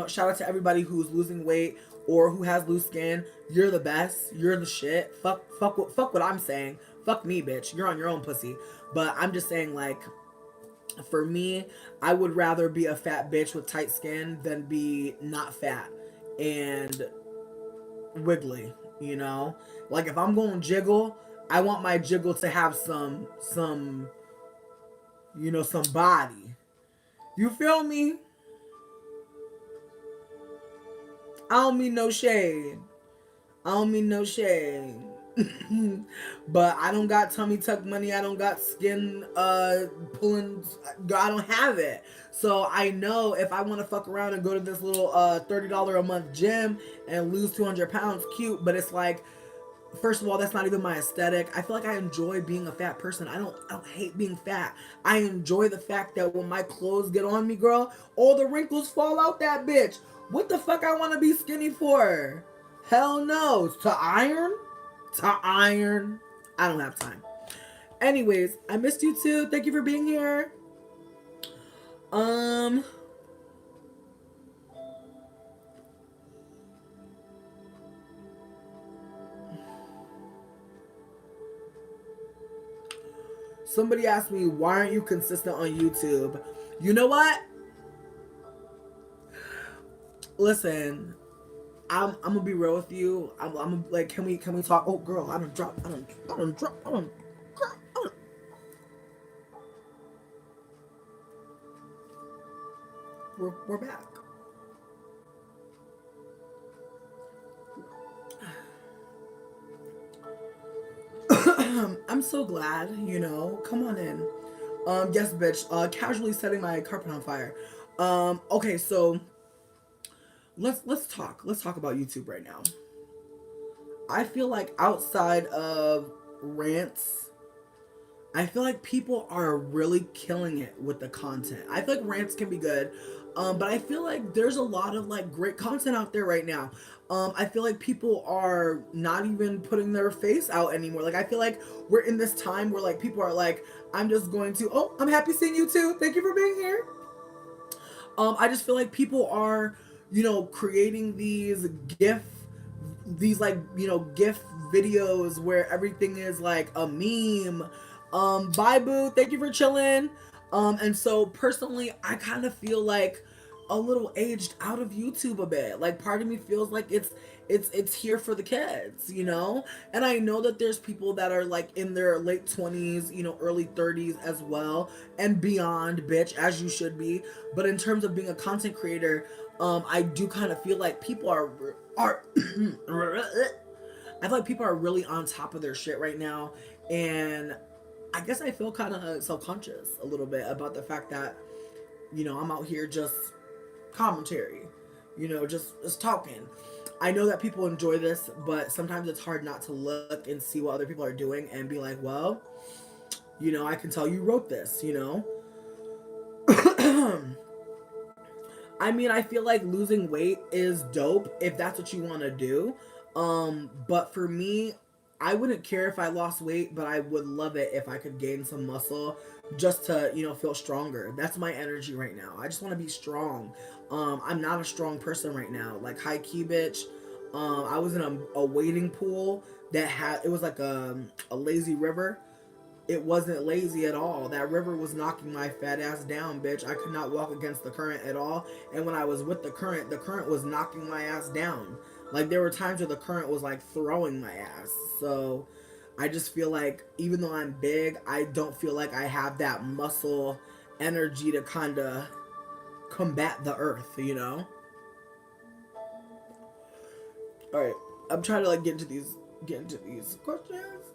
shout out to everybody who's losing weight or who has loose skin. You're the best. You're the shit. Fuck what I'm saying. Fuck me, bitch. You're on your own, pussy. But I'm just saying, like, for me, I would rather be a fat bitch with tight skin than be not fat and wiggly. You know, like if I'm going jiggle, I want my jiggle to have some some body. You feel me? I don't mean no shade. I don't mean no shade. But I don't got tummy tuck money. I don't got skin pulling. I don't have it. So I know if I want to fuck around and go to this little $30 a month gym and lose 200 pounds, cute. But it's like, first of all, that's not even my aesthetic. I feel like I enjoy being a fat person. I don't hate being fat. I enjoy the fact that when my clothes get on me, girl, all the wrinkles fall out that bitch. What the fuck I want to be skinny for? Hell no. To iron? To iron? I don't have time. Anyways, I missed you too. Thank you for being here. Um Somebody asked me, why aren't you consistent on YouTube? You know what? Listen, I'm gonna be real with you. I'm like, can we talk? Oh, girl, I don't drop. We're back. I'm so glad. Come on in. Yes, bitch. Casually setting my carpet on fire. Okay, so let's talk. Let's talk about YouTube right now. I feel like outside of rants, I feel like people are really killing it with the content. I feel like rants can be good. But I feel like there's a lot of like great content out there right now. I feel like people are not even putting their face out anymore. Like I feel like we're in this time where like people are like, I'm just going to, oh, I'm happy seeing you too. Thank you for being here. I just feel like people are, creating these like, GIF videos where everything is like a meme. Bye boo, thank you for chilling. And so personally, I kind of feel like a little aged out of YouTube a bit. Like part of me feels like it's here for the kids, And I know that there's people that are like in their late 20s, early 30s as well and beyond, bitch, as you should be. But in terms of being a content creator, I do kind of feel like people are I feel like people are really on top of their shit right now, and I guess I feel kind of self-conscious a little bit about the fact that I'm out here just commentary, just talking. I know that people enjoy this, but sometimes it's hard not to look and see what other people are doing and be like, well, I can tell you wrote this. I mean, I feel like losing weight is dope if that's what you want to do. But for me, I wouldn't care if I lost weight, but I would love it if I could gain some muscle just to, feel stronger. That's my energy right now. I just want to be strong. I'm not a strong person right now. Like high key bitch. I was in a wading pool that had it was like a lazy river. It wasn't lazy at all. That river was knocking my fat ass down, bitch. I could not walk against the current at all. And when I was with the current was knocking my ass down. Like there were times where the current was like throwing my ass. So I just feel like even though I'm big, I don't feel like I have that muscle energy to kind of combat the earth. All right. I'm trying to like get into these questions.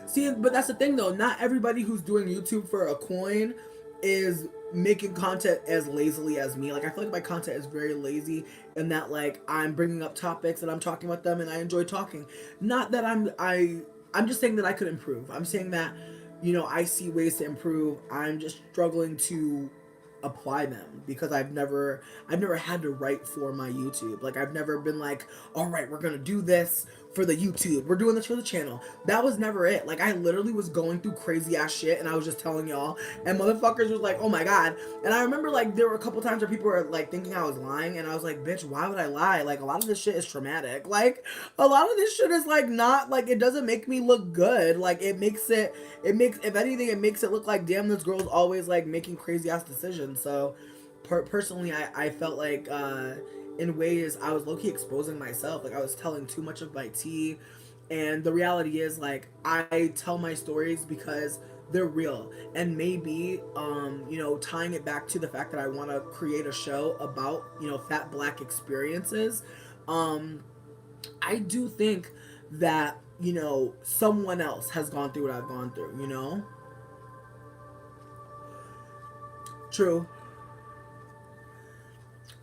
See, but that's the thing though. Not everybody who's doing YouTube for a coin is making content as lazily as me. Like I feel like my content is very lazy and that like I'm bringing up topics and I'm talking about them and I enjoy talking. Not that I'm just saying that I could improve. I'm saying that I see ways to improve. I'm just struggling to apply them because I've never had to write for my YouTube. Like I've never been like, all right, we're gonna do this for the YouTube. We're doing this for the channel. That was never it. Like I literally was going through crazy ass shit and I was just telling y'all and motherfuckers was like, oh my god. And I remember like there were a couple times where people were like thinking I was lying and I was like, bitch, why would I lie? Like a lot of this shit is traumatic. Like a lot of this shit is like not like it doesn't make me look good. Like it makes if anything it makes it look like damn this girl's always like making crazy ass decisions. So personally I felt like in ways I was low-key exposing myself. Like I was telling too much of my tea. And the reality is like I tell my stories because they're real. And maybe tying it back to the fact that I want to create a show about, fat black experiences. I do think that, someone else has gone through what I've gone through. True.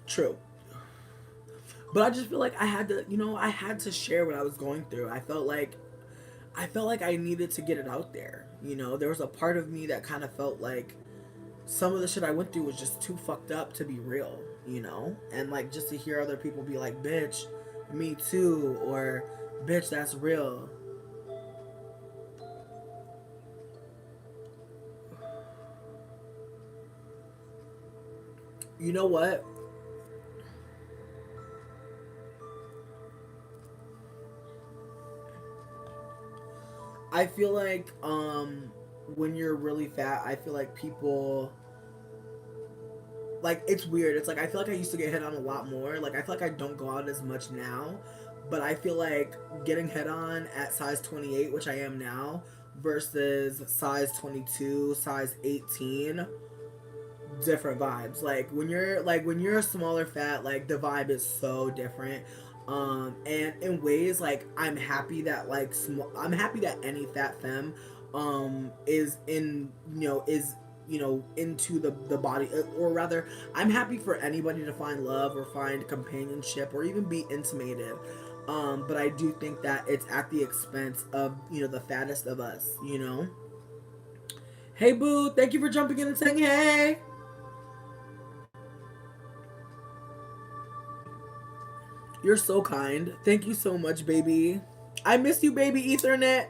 True. But I just feel like I had to share what I was going through. I felt like I needed to get it out there. There was a part of me that kind of felt like some of the shit I went through was just too fucked up to be real. And like just to hear other people be like, bitch, me too, or bitch, that's real. You know what? I feel like when you're really fat, I feel like people like it's weird. It's like I feel like I used to get hit on a lot more. Like I feel like I don't go out as much now, but I feel like getting hit on at size 28, which I am now, versus size 22, size 18, different vibes. Like when you're a smaller fat, like the vibe is so different. And in ways like I'm happy that any fat femme is in is into the body, or rather I'm happy for anybody to find love or find companionship or even be intimated. But I do think that it's at the expense of, the fattest of us, Hey, Boo, thank you for jumping in and saying hey. You're so kind. Thank you so much, baby. I miss you, baby Ethernet.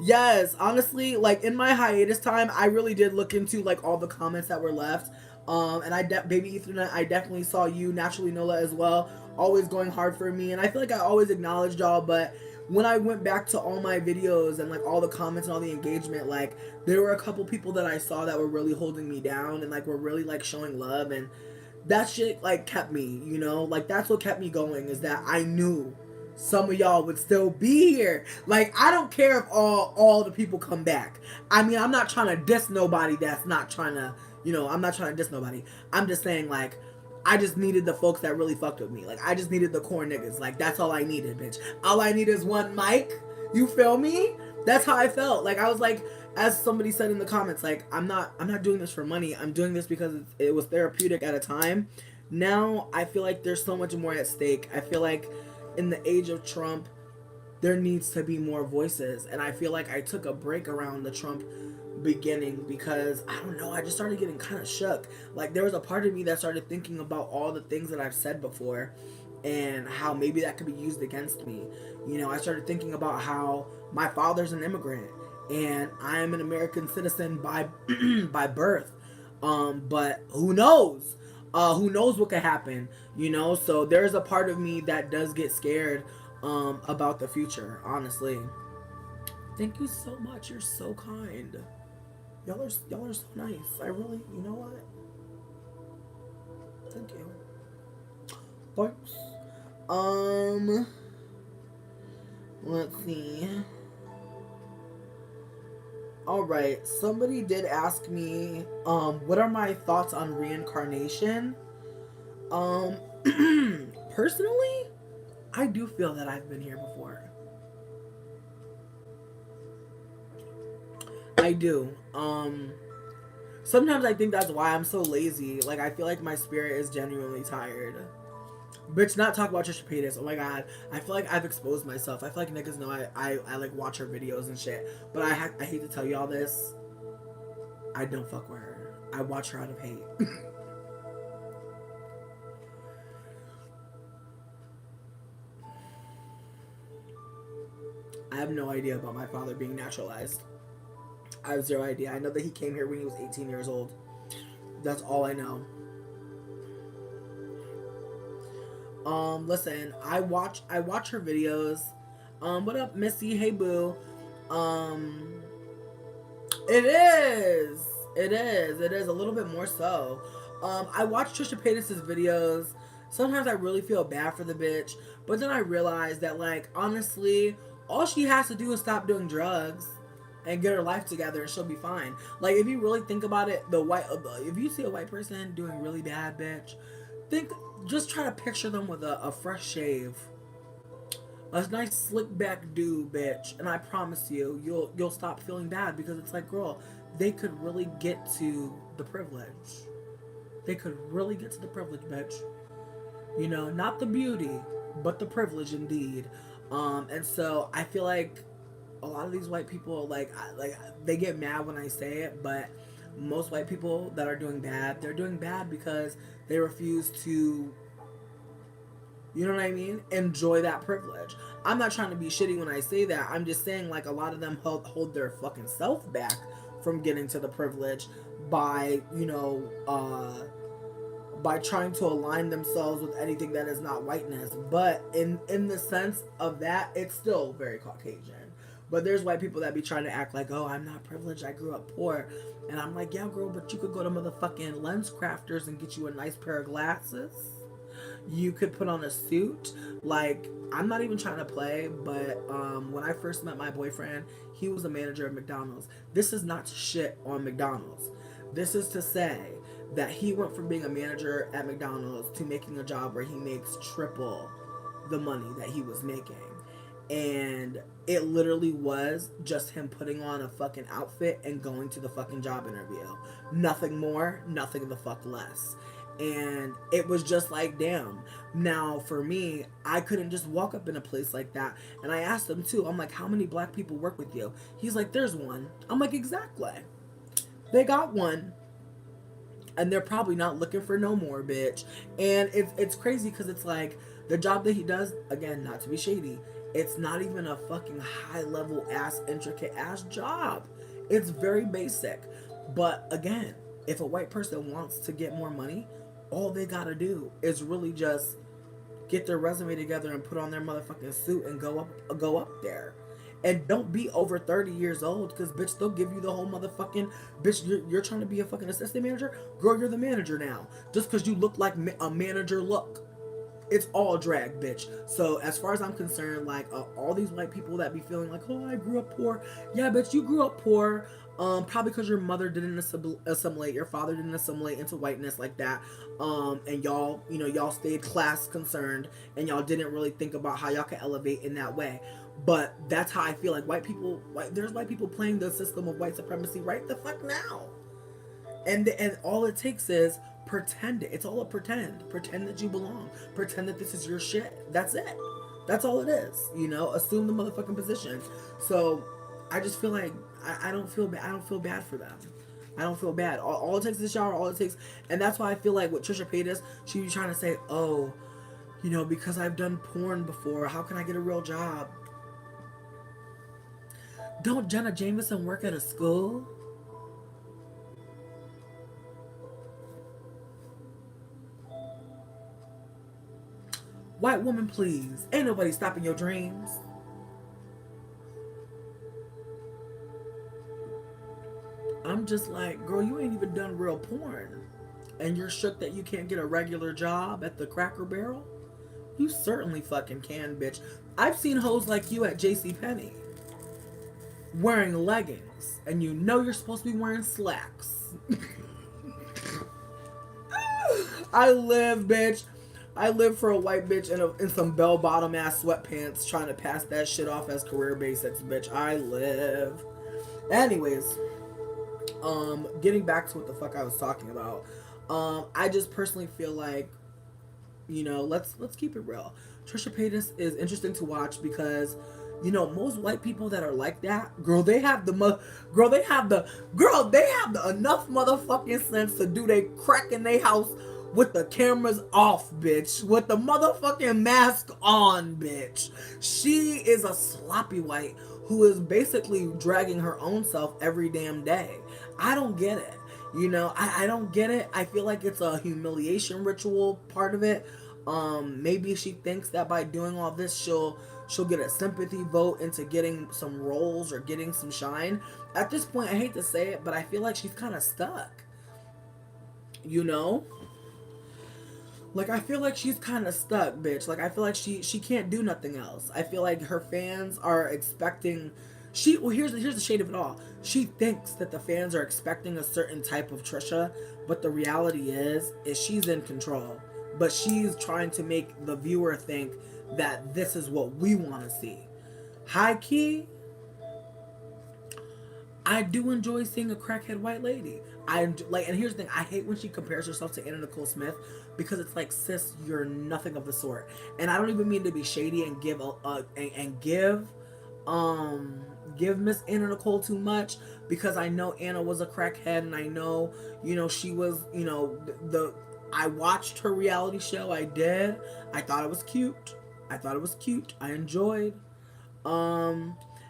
Yes, honestly, like in my hiatus time, I really did look into like all the comments that were left. And baby Ethernet, I definitely saw you, naturally Nola as well, always going hard for me. And I feel like I always acknowledged y'all, but when I went back to all my videos and like all the comments and all the engagement, like there were a couple people that I saw that were really holding me down and like were really like showing love, and that shit like kept me, like that's what kept me going, is that I knew some of y'all would still be here. Like I don't care if all the people come back. I mean, I'm not trying to diss nobody that's not trying to, I'm not trying to diss nobody. I'm just saying like I just needed the folks that really fucked with me. Like I just needed the core niggas. Like that's all I needed, bitch. All I need is one mic. You feel me? That's how I felt. Like I was like, as somebody said in the comments, like I'm not doing this for money. I'm doing this because it was therapeutic at a time. Now I feel like there's so much more at stake. I feel like in the age of Trump, there needs to be more voices, and I feel like I took a break around the Trump beginning because I don't know, I just started getting kind of shook. Like there was a part of me that started thinking about all the things that I've said before and how maybe that could be used against me. I started thinking about how my father's an immigrant and I am an American citizen by by birth. But who knows? Who knows what could happen? So there's a part of me that does get scared about the future, honestly. Thank you so much. You're so kind. Y'all are so nice. I really, you know what? Thank you. Thanks. Let's see. All right. Somebody did ask me, what are my thoughts on reincarnation? Um, personally, I do feel that I've been here before. I do. Sometimes I think that's why I'm so lazy. Like I feel like my spirit is genuinely tired. Bitch, not talk about Trisha Paytas. Oh my god, I feel like I've exposed myself. I feel like niggas know I like watch her videos and shit. But I hate to tell y'all this. I don't fuck with her. I watch her out of hate. I have no idea about my father being naturalized. I have zero idea. I know that he came here when he was 18 years old. That's all I know. Listen, I watch her videos. What up, Missy? Hey, boo. Um, it is. It is a little bit more so. I watch Trisha Paytas' videos. Sometimes I really feel bad for the bitch, but then I realize that, like, honestly, all she has to do is stop doing drugs and get her life together, and she'll be fine. Like, if you really think about it, if you see a white person doing really bad, bitch, think, just try to picture them with a fresh shave, a nice slick back do, bitch, and I promise you, you'll stop feeling bad, because it's like, girl, they could really get to the privilege. They could really get to the privilege, bitch. Not the beauty, but the privilege indeed. And so I feel like a lot of these white people, like they get mad when I say it, but most white people that are doing bad, they're doing bad because they refuse to, you know what I mean, enjoy that privilege. I'm not trying to be shitty when I say that. I'm just saying, like, a lot of them hold their fucking self back from getting to the privilege by, by trying to align themselves with anything that is not whiteness. But in the sense of that, it's still very Caucasian. But there's white people that be trying to act like, oh, I'm not privileged, I grew up poor. And I'm like, yeah, girl, but you could go to motherfucking Lens Crafters and get you a nice pair of glasses. You could put on a suit. Like, I'm not even trying to play, but when I first met my boyfriend, he was a manager at McDonald's. This is not to shit on McDonald's. This is to say that he went from being a manager at McDonald's to making a job where he makes triple the money that he was making. And it literally was just him putting on a fucking outfit and going to the fucking job interview. Nothing more, nothing the fuck less. And it was just like, damn. Now, for me, I couldn't just walk up in a place like that. And I asked him too, I'm like, how many black people work with you? He's like, there's one. I'm like, exactly. They got one. And they're probably not looking for no more, bitch. And it's crazy because it's like the job that he does, again, not to be shady, it's not even a fucking high level ass, intricate ass job. It's very basic. But again, if a white person wants to get more money, all they gotta do is really just get their resume together and put on their motherfucking suit and go up there. And don't be over 30 years old, because bitch, they'll give you the whole motherfucking bitch. You're trying to be a fucking assistant manager, girl. You're the manager now, just because you look like a manager look. It's all drag, bitch. So as far as I'm concerned, like all these white people that be feeling like, oh, I grew up poor. Yeah, bitch, you grew up poor. Probably because your mother didn't assimilate, your father didn't assimilate into whiteness like that. And y'all, y'all stayed class concerned, and y'all didn't really think about how y'all could elevate in that way. But that's how I feel like there's white people playing the system of white supremacy right the fuck now. And all it takes is pretend it. It's all a pretend. Pretend that you belong. Pretend that this is your shit. That's it. That's all it is. Assume the motherfucking position. So I just feel like I don't feel bad. I don't feel bad for them. I don't feel bad. All it takes is a shower. All it takes, and that's why I feel like with Trisha Paytas, she was trying to say, oh, because I've done porn before, how can I get a real job? Don't Jenna Jameson work at a school? White woman, please. Ain't nobody stopping your dreams. I'm just like, girl, you ain't even done real porn. And you're shook that you can't get a regular job at the Cracker Barrel? You certainly fucking can, bitch. I've seen hoes like you at JCPenney wearing leggings, and you're supposed to be wearing slacks. I live, bitch. I live for a white bitch in some bell bottom ass sweatpants trying to pass that shit off as career basics, bitch. I live. Anyways, getting back to what the fuck I was talking about. I just personally feel like, let's keep it real. Trisha Paytas is interesting to watch because, most white people that are like that, girl, they have the enough motherfucking sense to do they crack in their house with the cameras off, bitch. With the motherfucking mask on, bitch. She is a sloppy white who is basically dragging her own self every damn day. I don't get it. I don't get it. I feel like it's a humiliation ritual part of it. Maybe she thinks that by doing all this, she'll get a sympathy vote into getting some roles or getting some shine. At this point, I hate to say it, but I feel like she's kind of stuck. Like, I feel like she's kind of stuck, bitch. Like, I feel like she can't do nothing else. I feel like her fans are expecting... here's the shade of it all. She thinks that the fans are expecting a certain type of Trisha, but the reality is she's in control. But she's trying to make the viewer think that this is what we want to see. High key, I do enjoy seeing a crackhead white lady. And here's the thing: I hate when she compares herself to Anna Nicole Smith, because it's like, sis, you're nothing of the sort. And I don't even mean to be shady and give Miss Anna Nicole too much, because I know Anna was a crackhead, and I know, she was, I watched her reality show. I did. I thought it was cute. I enjoyed.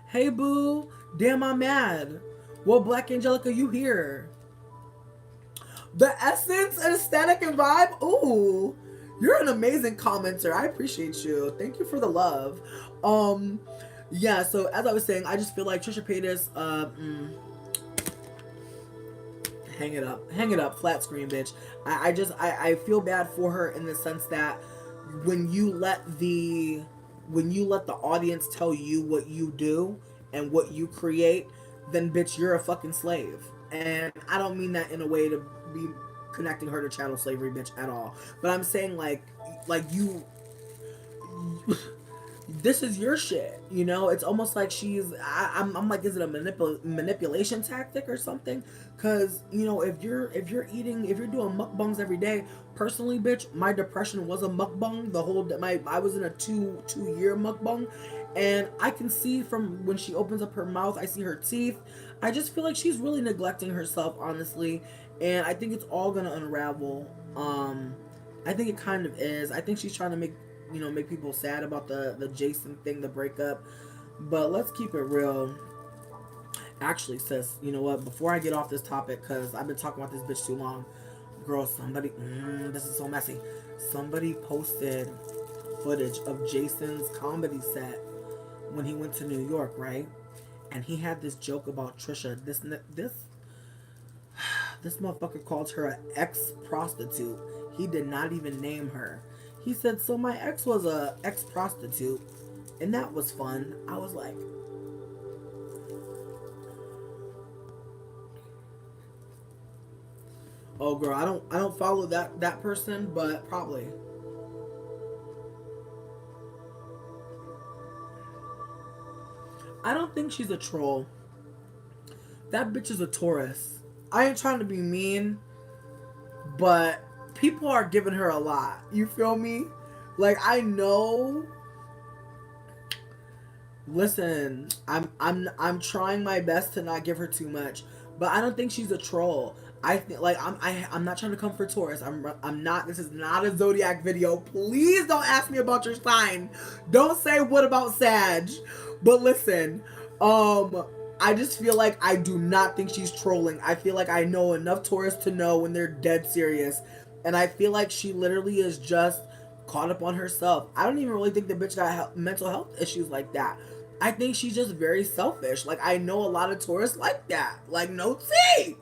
Hey boo, damn, I'm mad. Well, Black Angelica, you here? The essence and aesthetic and vibe. Ooh, you're an amazing commenter. I appreciate you. Thank you for the love. Yeah. So as I was saying, I just feel like Trisha Paytas. Hang it up, flat screen, bitch. I feel bad for her in the sense that when you let the audience tell you what you do and what you create, then bitch, you're a fucking slave. And I don't mean that in a way to be connecting her to chattel slavery, bitch, at all. But I'm saying like this is your shit. You know, it's almost like I'm like, is it a manipulation tactic or something? Because you know, if you're eating, if you're doing mukbangs every day, personally, bitch, my depression was a mukbang. The whole my I was in a two year mukbang, and I can see from when she opens up her mouth, I see her teeth. I just feel like she's really neglecting herself, honestly, and I think it's all gonna unravel. I think it kind of is. I think she's trying to make people sad about the Jason thing, the breakup. But let's keep it real. Actually, sis, you know what? Before I get off this topic, because I've been talking about this bitch too long, girl, somebody, this is so messy. Somebody posted footage of Jason's comedy set when he went to New York, right? And he had this joke about Trisha. This motherfucker called her an ex prostitute. He did not even name her. He said, so my ex was a ex prostitute, and that was fun. I was like, oh girl, I don't follow that person, but probably. I don't think she's a troll. That bitch is a Taurus. I ain't trying to be mean, but people are giving her a lot. You feel me? Like, I know. Listen, I'm trying my best to not give her too much, but I don't think she's a troll. I think, like, I'm not trying to come for Taurus. I'm not. This is not a zodiac video. Please don't ask me about your sign. Don't say what about Sag. But listen, I just feel like I do not think she's trolling. I feel like I know enough Taurus to know when they're dead serious, and I feel like she literally is just caught up on herself. I don't even really think the bitch got mental health issues like that. I think she's just very selfish. Like, I know a lot of Taurus like that. Like, no tea.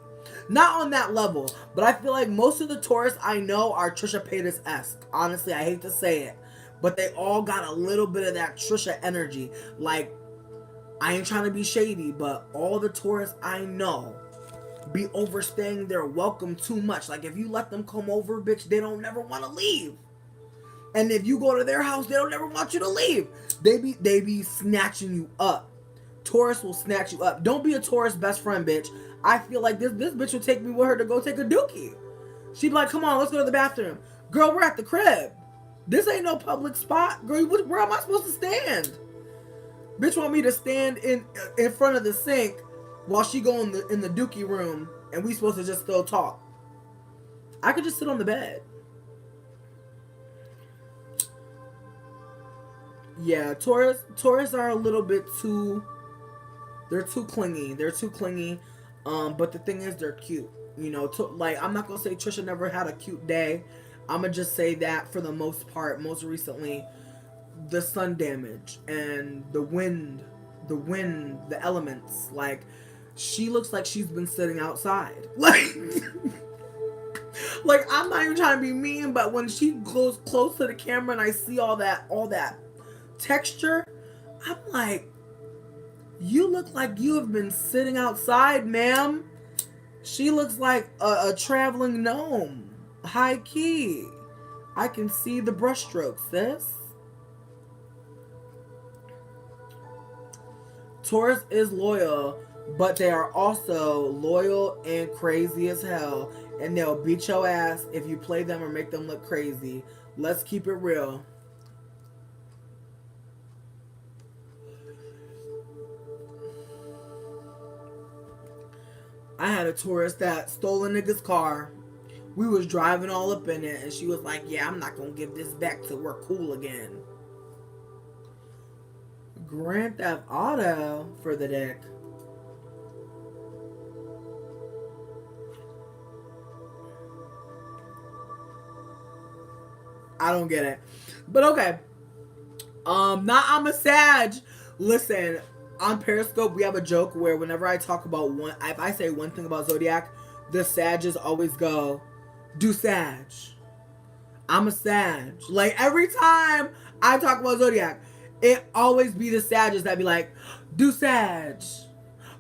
Not on that level, but I feel like most of the Taurus I know are Trisha Paytas-esque. Honestly, I hate to say it, but they all got a little bit of that Trisha energy. Like, I ain't trying to be shady, but all the Taurus I know be overstaying their welcome too much. Like, if you let them come over, bitch, they don't never want to leave. And if you go to their house, they don't never want you to leave. They be snatching you up. Taurus will snatch you up. Don't be a Taurus best friend, bitch. I feel like this bitch would take me with her to go take a dookie. She'd be like, come on, let's go to the bathroom. Girl, we're at the crib. This ain't no public spot. Girl, where am I supposed to stand? Bitch want me to stand in front of the sink while she go in the dookie room, and we supposed to just still talk. I could just sit on the bed. Yeah, Taurus are a little bit too. They're too clingy. They're too clingy. But the thing is, they're cute. You know, like, I'm not gonna say Trisha never had a cute day. I'm gonna just say that for the most part, most recently, the sun damage and the wind, the elements. Like, she looks like she's been sitting outside. Like, like, I'm not even trying to be mean, but when she goes close to the camera and I see all that texture, I'm like, you look like you have been sitting outside, ma'am. She looks like a traveling gnome. High key. I can see the brushstrokes, sis. Taurus is loyal, but they are also loyal and crazy as hell. And they'll beat your ass if you play them or make them look crazy. Let's keep it real. I had a Taurus that stole a nigga's car. We was driving all up in it, and she was like, yeah, I'm not gonna give this back till we're cool again. Grand Theft Auto for the dick. I don't get it. But okay. Not I'm a Sag. Listen, on Periscope, we have a joke where whenever I talk about one, if I say one thing about Zodiac, the Sages always go, do Sag. I'm a Sag. Like, every time I talk about Zodiac, it always be the Sages that be like, do Sag.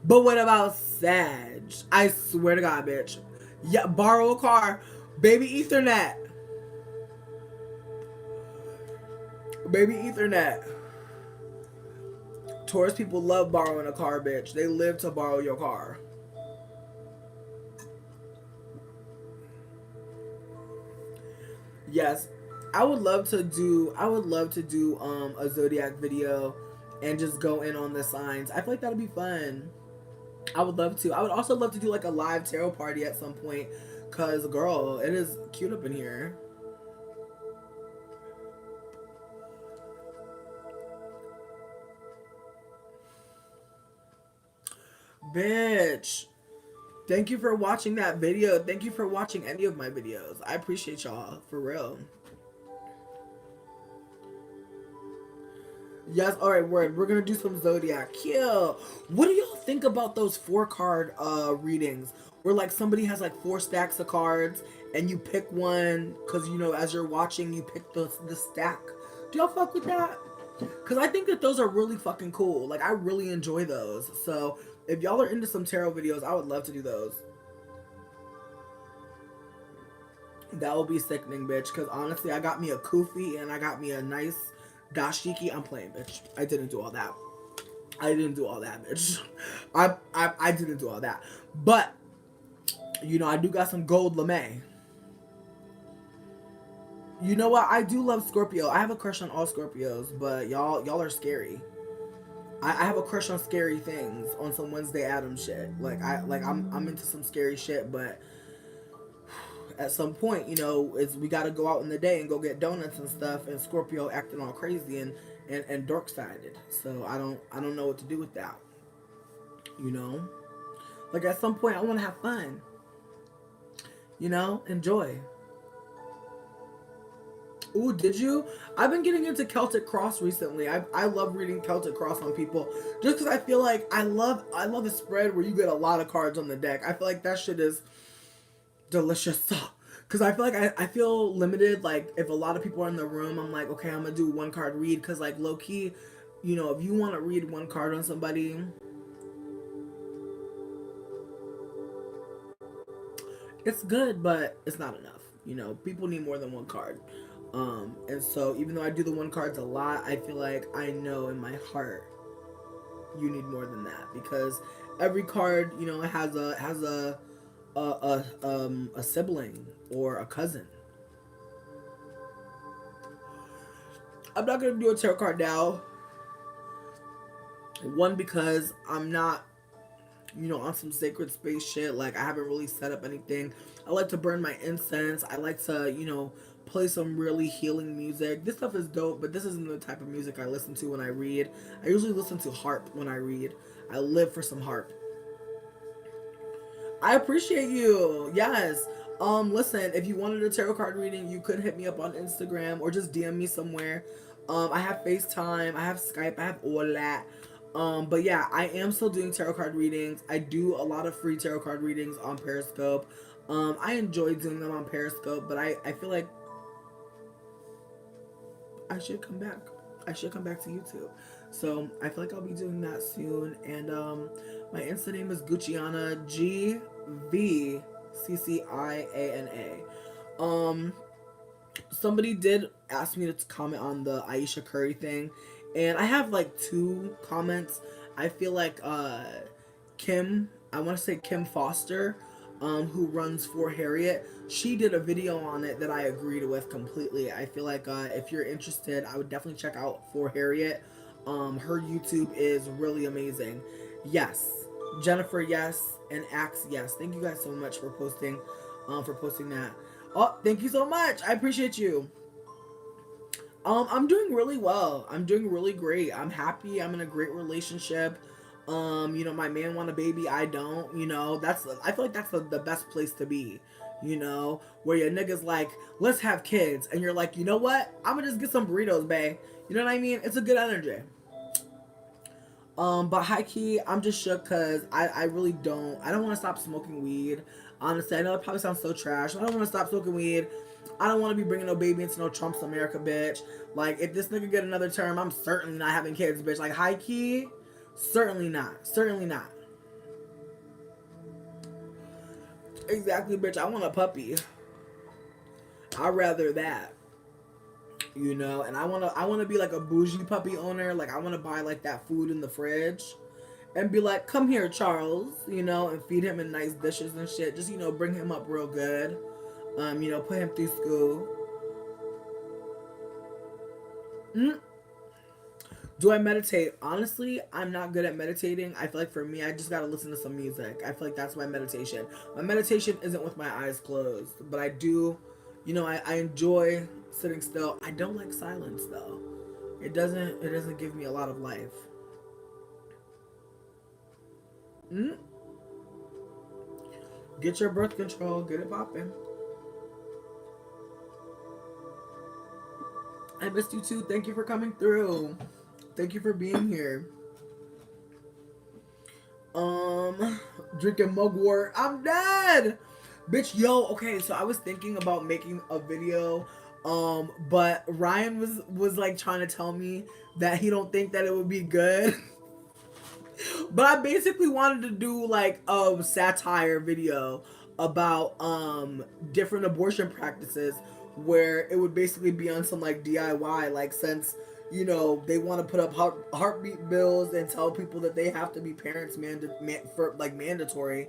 But what about Sag? I swear to God, bitch. Yeah, borrow a car. Baby Ethernet. Baby Ethernet. Taurus people love borrowing a car, bitch. They live to borrow your car. Yes, I would love to do a zodiac video and just go in on the signs. I feel like that'd be fun. I would love to. I would also love to do like a live tarot party at some point, cause girl, it is cute up in here. Bitch, thank you for watching that video. Thank you for watching any of my videos. I appreciate y'all for real. Yes, all right, word. We're gonna do some zodiac. Yeah. What do y'all think about those 4 card readings, where like somebody has like 4 stacks of cards and you pick one because you know as you're watching you pick the stack. Do y'all fuck with that? Because I think that those are really fucking cool. Like I really enjoy those. So if y'all are into some tarot videos, I would love to do those. That will be sickening, bitch. Because honestly, I got me a kufi and I got me a nice dashiki. I'm playing, bitch. I didn't do all that. I didn't do all that, bitch. I didn't do all that. But you know, I do got some gold lame. You know what? I do love Scorpio. I have a crush on all Scorpios, but y'all are scary. I have a crush on scary things, on some Wednesday Addams shit. I'm into some scary shit, but at some point, you know, it's we gotta go out in the day and go get donuts and stuff, and Scorpio acting all crazy and dark sided. So I don't know what to do with that. You know, like at some point I want to have fun. You know, enjoy. Ooh, did you? I've been getting into Celtic Cross recently. I love reading Celtic Cross on people just because I feel like I love a spread where you get a lot of cards on the deck. I feel like that shit is delicious. Because I feel like I feel limited. Like if a lot of people are in the room, I'm like, okay, I'm gonna do 1 card read because like low key, you know, if you want to read 1 card on somebody, it's good, but it's not enough. You know, people need more than 1 card. And so even though I do the 1 cards a lot, I feel like I know in my heart you need more than that because every card, you know, has a sibling or a cousin. I'm not gonna do a tarot card now. One because I'm not, you know, on some sacred space shit. Like I haven't really set up anything. I like to burn my incense. I like to, you know, play some really healing music. This stuff is dope, but this isn't the type of music I listen to when I read. I usually listen to harp when I read. I live for some harp. I appreciate you. Yes. Listen, if you wanted a tarot card reading, you could hit me up on Instagram or just DM me somewhere. I have FaceTime, I have Skype, I have all that. But yeah, I am still doing tarot card readings. I do a lot of free tarot card readings on Periscope. I enjoy doing them on Periscope, but I feel like I should come back. I should come back to YouTube. So I feel like I'll be doing that soon. And my Insta name is Gucciana, GVCCIANA. Somebody did ask me to comment on the Aisha Curry thing, and I have like 2 comments. I feel like Kim, I want to say Kim Foster, who runs For Harriet, she did a video on it that I agreed with completely. I feel like if you're interested, I would definitely check out For Harriet. Her YouTube is really amazing. Yes, Jennifer, yes, and Axe, yes. Thank you guys so much for posting that. Oh, thank you so much. I appreciate you. I'm doing really well. I'm doing really great. I'm happy. I'm in a great relationship. You know, my man want a baby, I don't. You know, I feel like that's the best place to be. You know, where your niggas like, let's have kids, and you're like, you know what? I'm gonna just get some burritos, bae. You know what I mean? It's a good energy. But high key, I'm just shook because I really I don't want to stop smoking weed. Honestly, I know it probably sounds so trash. I don't want to stop smoking weed. I don't want to be bringing no baby into no Trump's America, bitch. Like, if this nigga get another term, I'm certainly not having kids, bitch. Like, high key, certainly not. Certainly not. Exactly, bitch. I want a puppy. I'd rather that. you know. And I wanna be like a bougie puppy owner. Like I wanna buy like that food in the fridge, and be like, come here, Charles, you know, and feed him in nice dishes and shit. Just bring him up real good. Put him through school. Mm. Do I meditate? Honestly, I'm not good at meditating. I feel like for me, I just gotta listen to some music. I feel like that's my meditation. My meditation isn't with my eyes closed, but I do, I enjoy sitting still. I don't like silence though. It doesn't give me a lot of life. Mm? Get your birth control. Get it popping. I missed you too. Thank you for coming through. Thank you for being here. Drinking mugwort. I'm dead. Bitch, yo, okay, so I was thinking about making a video, but Ryan was like trying to tell me that he don't think that it would be good. But I basically wanted to do like a satire video about different abortion practices where it would basically be on some like DIY, like since they want to put up heartbeat bills and tell people that they have to be parents for like mandatory.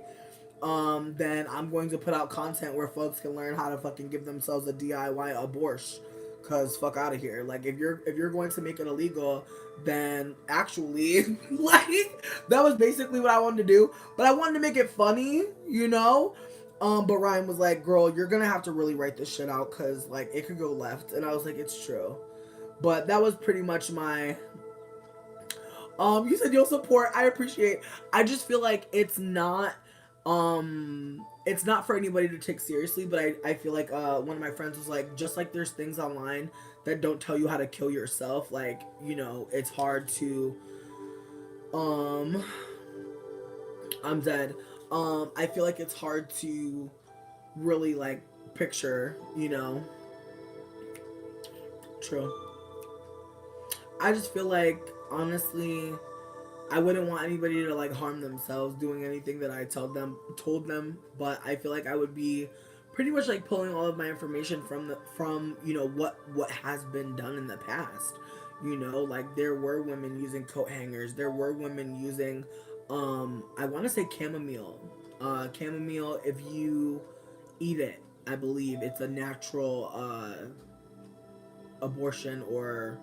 Then I'm going to put out content where folks can learn how to fucking give themselves a DIY abortion. Cause fuck out of here. Like if you're going to make it illegal, then actually like that was basically what I wanted to do. But I wanted to make it funny. But Ryan was like, "Girl, you're gonna have to really write this shit out, cause like it could go left." And I was like, "It's true." But that was pretty much my. You said you'll support. I appreciate. I just feel like it's not for anybody to take seriously, but I feel like one of my friends was like, just like there's things online that don't tell you how to kill yourself, like it's hard to um I'm dead. I feel like it's hard to really like picture. True. I just feel like honestly I wouldn't want anybody to like harm themselves doing anything that I told them, but I feel like I would be pretty much like pulling all of my information from what has been done in the past. Like there were women using coat hangers, there were women using I want to say chamomile. Chamomile, if you eat it, I believe it's a natural abortion, or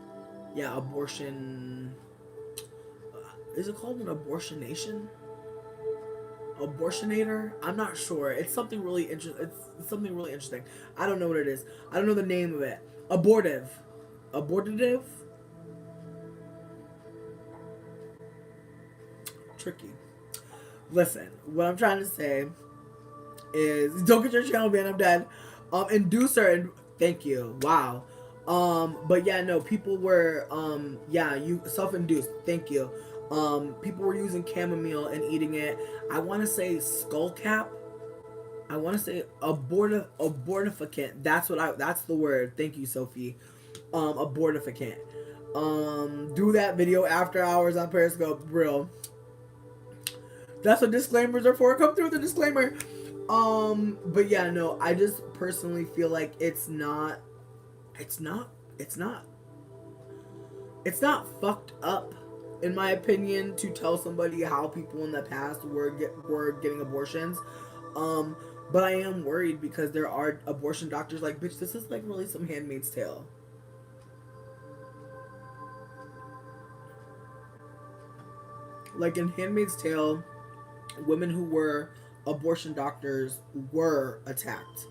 yeah, abortion. Is it called an abortionation? Abortionator? I'm not sure. It's something really interesting. It's something really interesting. I don't know what it is. I don't know the name of it. Abortive. Abortive? Tricky. Listen, what I'm trying to say is don't get your channel banned. I'm dead. Inducer and thank you. Wow. But yeah, no, people were yeah, you self-induced. Thank you. People were using chamomile and eating it. I want to say skullcap. I want to say abortificant. That's the word. Thank you, Sophie. Abortificant. Do that video after hours on Periscope. Real. That's what disclaimers are for. Come through with the disclaimer. But yeah, no, I just personally feel like it's not it's not it's not it's not fucked up, in my opinion, to tell somebody how people in the past were getting abortions. But I am worried because there are abortion doctors like, bitch, this is like really some Handmaid's Tale. Like in Handmaid's Tale, women who were abortion doctors were attacked.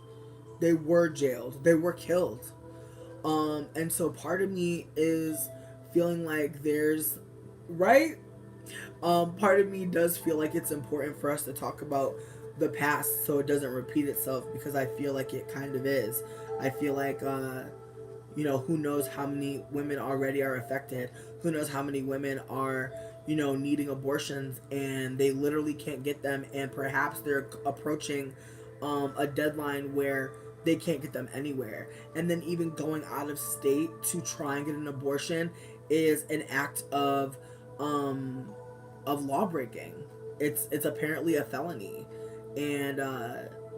They were jailed. They were killed. And so part of me is feeling like there's right. Part of me does feel like it's important for us to talk about the past so it doesn't repeat itself, because I feel like it kind of is. I feel like who knows how many women already are affected? Who knows how many women are needing abortions and they literally can't get them, and perhaps they're approaching a deadline where they can't get them anywhere, and then even going out of state to try and get an abortion is an act of law breaking. It's apparently a felony, and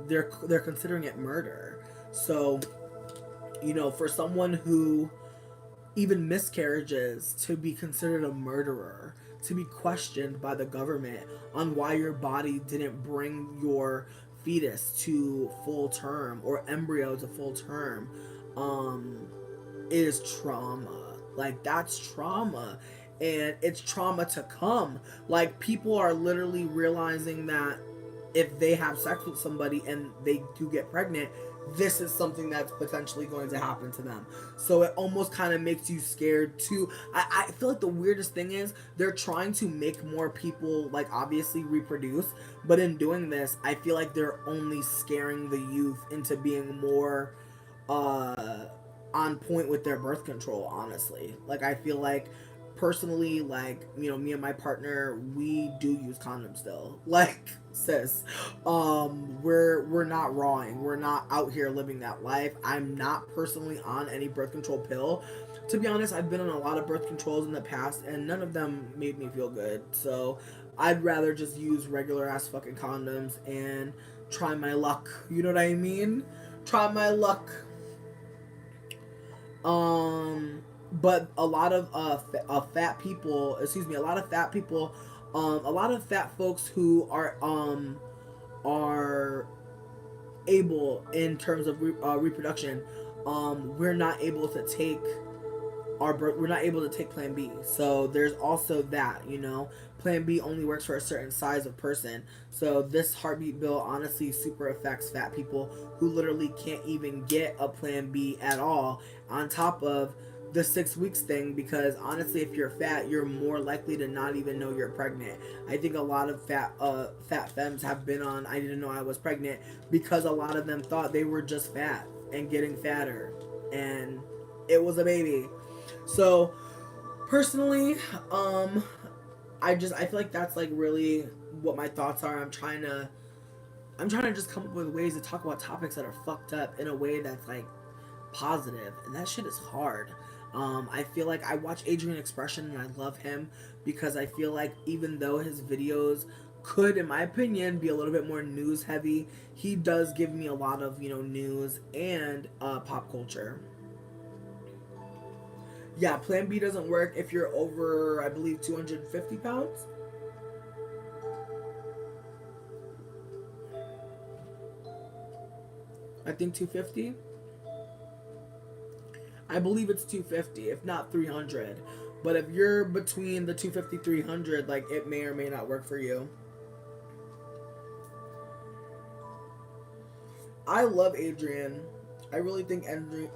they're considering it murder. So for someone who even miscarriages, to be considered a murderer, to be questioned by the government on why your body didn't bring your fetus to full term or embryo to full term, um, is trauma. Like, that's trauma. And it's trauma to come. Like, people are literally realizing that if they have sex with somebody and they do get pregnant, this is something that's potentially going to happen to them. So it almost kind of makes you scared too. I feel like the weirdest thing is they're trying to make more people, like, obviously reproduce, but in doing this, I feel like they're only scaring the youth into being more uh on point with their birth control, honestly. Like, I feel like personally, like, me and my partner, we do use condoms still. Like, sis, we're not rawing. We're not out here living that life. I'm not personally on any birth control pill. To be honest, I've been on a lot of birth controls in the past, and none of them made me feel good. So I'd rather just use regular ass fucking condoms and try my luck. You know what I mean? Try my luck. But a lot of fat people, excuse me, a lot of fat people, a lot of fat folks who are able in terms of reproduction, we're not able to take we're not able to take Plan B. So there's also that, Plan B only works for a certain size of person. So this heartbeat bill honestly super affects fat people who literally can't even get a Plan B at all, on top of the 6 weeks thing, because honestly, if you're fat, you're more likely to not even know you're pregnant. I think a lot of fat femmes have been on I didn't know I was pregnant, because a lot of them thought they were just fat and getting fatter, and it was a baby. So personally, I feel like that's like really what my thoughts are. I'm trying to just come up with ways to talk about topics that are fucked up in a way that's like positive, and that shit is hard. I feel like I watch Adrian Expression and I love him because I feel like even though his videos could, in my opinion, be a little bit more news heavy, he does give me a lot of news and pop culture. Yeah, Plan B doesn't work if you're over, I believe, 250 pounds. I think 250. I believe it's 250, if not 300. But if you're between the 250 300, like, it may or may not work for you. I love Adrian. I really think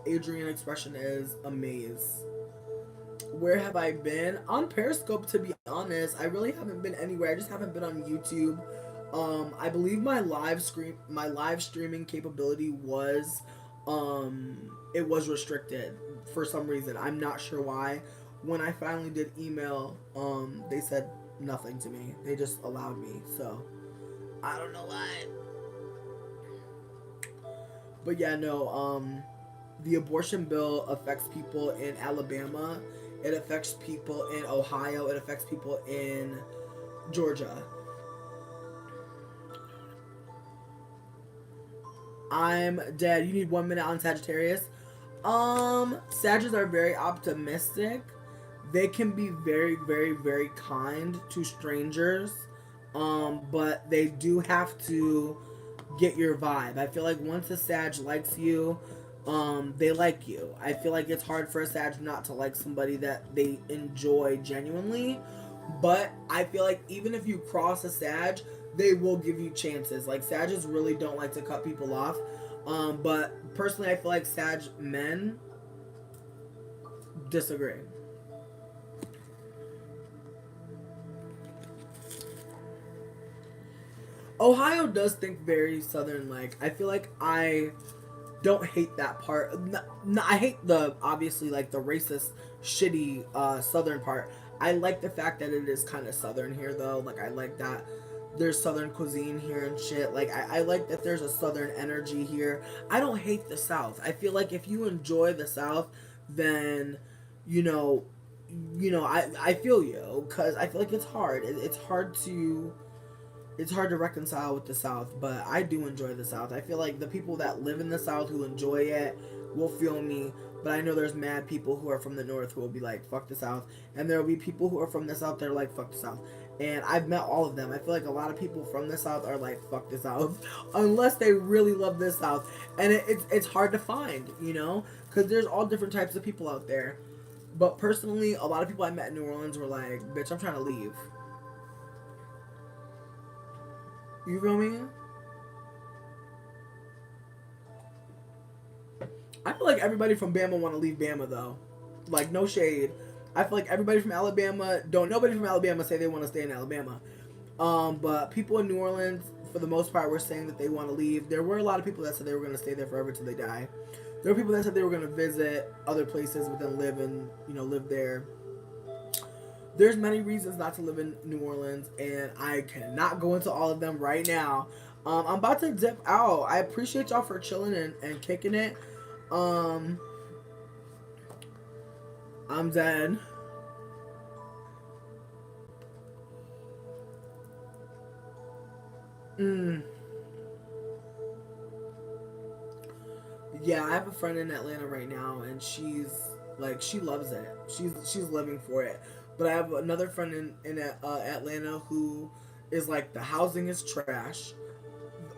Adrian Expression is a maze. Where have I been? On Periscope, to be honest. I really haven't been anywhere. I just haven't been on YouTube. I believe my live streaming capability was it was restricted for some reason. I'm not sure why. When I finally did email, they said nothing to me. They just allowed me. So I don't know why. But yeah, no, the abortion bill affects people in Alabama. It affects people in Ohio. It affects people in Georgia. I'm dead. You need 1 minute on Sagittarius. Sagittarius are very optimistic. They can be very, very, very kind to strangers. But they do have to get your vibe. I feel like once a Sag likes you, they like you. I feel like it's hard for a Sag not to like somebody that they enjoy genuinely. But I feel like even if you cross a Sag, they will give you chances. Like, Sages really don't like to cut people off. But personally, I feel like Sag men disagree. Ohio does think very southern like. I feel like I don't hate that part. No, I hate the obviously like the racist, shitty southern part. I like the fact that it is kind of southern here though. Like, I like that there's southern cuisine here and shit. Like, I like that there's a southern energy here. I don't hate the South. I feel like if you enjoy the South, then you know, I feel you, because I feel like it's hard. It's hard to reconcile with the South, but I do enjoy the South. I feel like the people that live in the South who enjoy it will feel me. but I know there's mad people who are from the north who will be like, fuck the South. And there will be people who are from the South that are like, fuck the South. And I've met all of them. I feel like a lot of people from the South are like, fuck the South. Unless they really love the South. And it's hard to find, you know? Because there's all different types of people out there. But personally, a lot of people I met in New Orleans were like, bitch, I'm trying to leave. You feel me? I feel like everybody from Bama want to leave Bama though. Like no shade. I feel like everybody from Alabama don't. Nobody from Alabama say they want to stay in Alabama. But people in New Orleans, for the most part, were saying that they want to leave. There were a lot of people that said they were going to stay there forever till they die. There were people that said they were going to visit other places, but then live and live there. There's many reasons not to live in New Orleans, and I cannot go into all of them right now. I'm about to dip out. I appreciate y'all for chilling and kicking it. Um, I'm dead. Mm. Yeah, I have a friend in Atlanta right now, and she's like, she loves it. She's living for it. But I have another friend in Atlanta who is like, the housing is trash.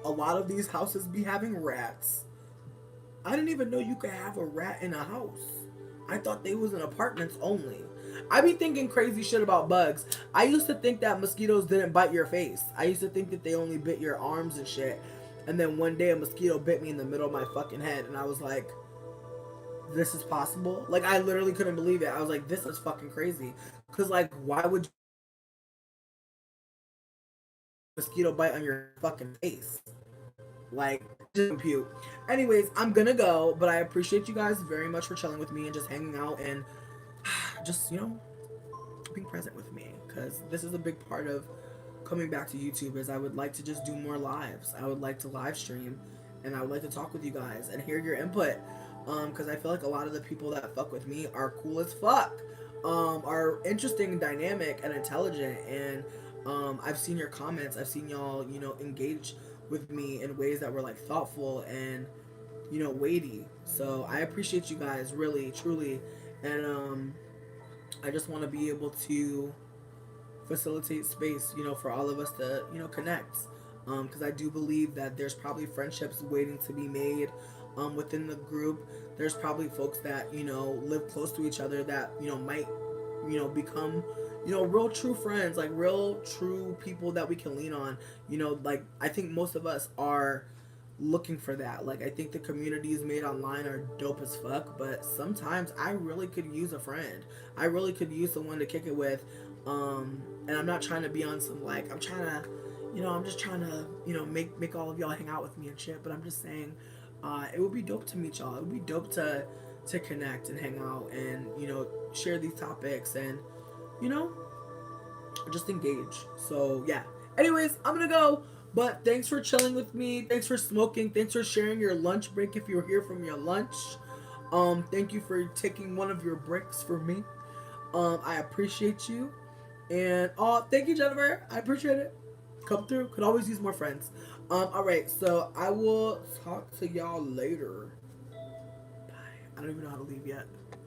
A lot of these houses be having rats. I didn't even know you could have a rat in a house. I thought they was in apartments only. I be thinking crazy shit about bugs. I used to think that mosquitoes didn't bite your face. I used to think that they only bit your arms and shit. And then one day a mosquito bit me in the middle of my fucking head, and I was like, this is possible? Like, I literally couldn't believe it. I was like, this is fucking crazy. Cause like, why would mosquito bite on your fucking face? Like, just compute. Anyways, I'm gonna go, but I appreciate you guys very much for chilling with me and just hanging out and just, being present with me. Because this is a big part of coming back to YouTube is I would like to just do more lives. I would like to live stream and I would like to talk with you guys and hear your input. Because I feel like a lot of the people that fuck with me are cool as fuck. Are interesting, dynamic, and intelligent. And I've seen your comments. I've seen y'all, engage with me in ways that were like thoughtful and weighty. So I appreciate you guys really, truly, and I just want to be able to facilitate space, for all of us to, connect. Because I do believe that there's probably friendships waiting to be made within the group. There's probably folks that, live close to each other that, might, become, real true friends, like real true people that we can lean on. Like I think most of us are looking for that. Like I think the communities made online are dope as fuck, but sometimes I really could use a friend. I really could use someone to kick it with. And I'm not trying to be on some like I'm trying to, I'm just trying to, make all of y'all hang out with me and shit. But I'm just saying, it would be dope to meet y'all. It would be dope to connect and hang out and share these topics and you know just engage. So yeah. Anyways, I'm gonna go. But thanks for chilling with me. Thanks for smoking. Thanks for sharing your lunch break if you're here from your lunch. Thank you for taking one of your breaks for me. I appreciate you. And thank you, Jennifer. I appreciate it. Come through. Could always use more friends. Alright, so I will talk to y'all later. Bye. I don't even know how to leave yet.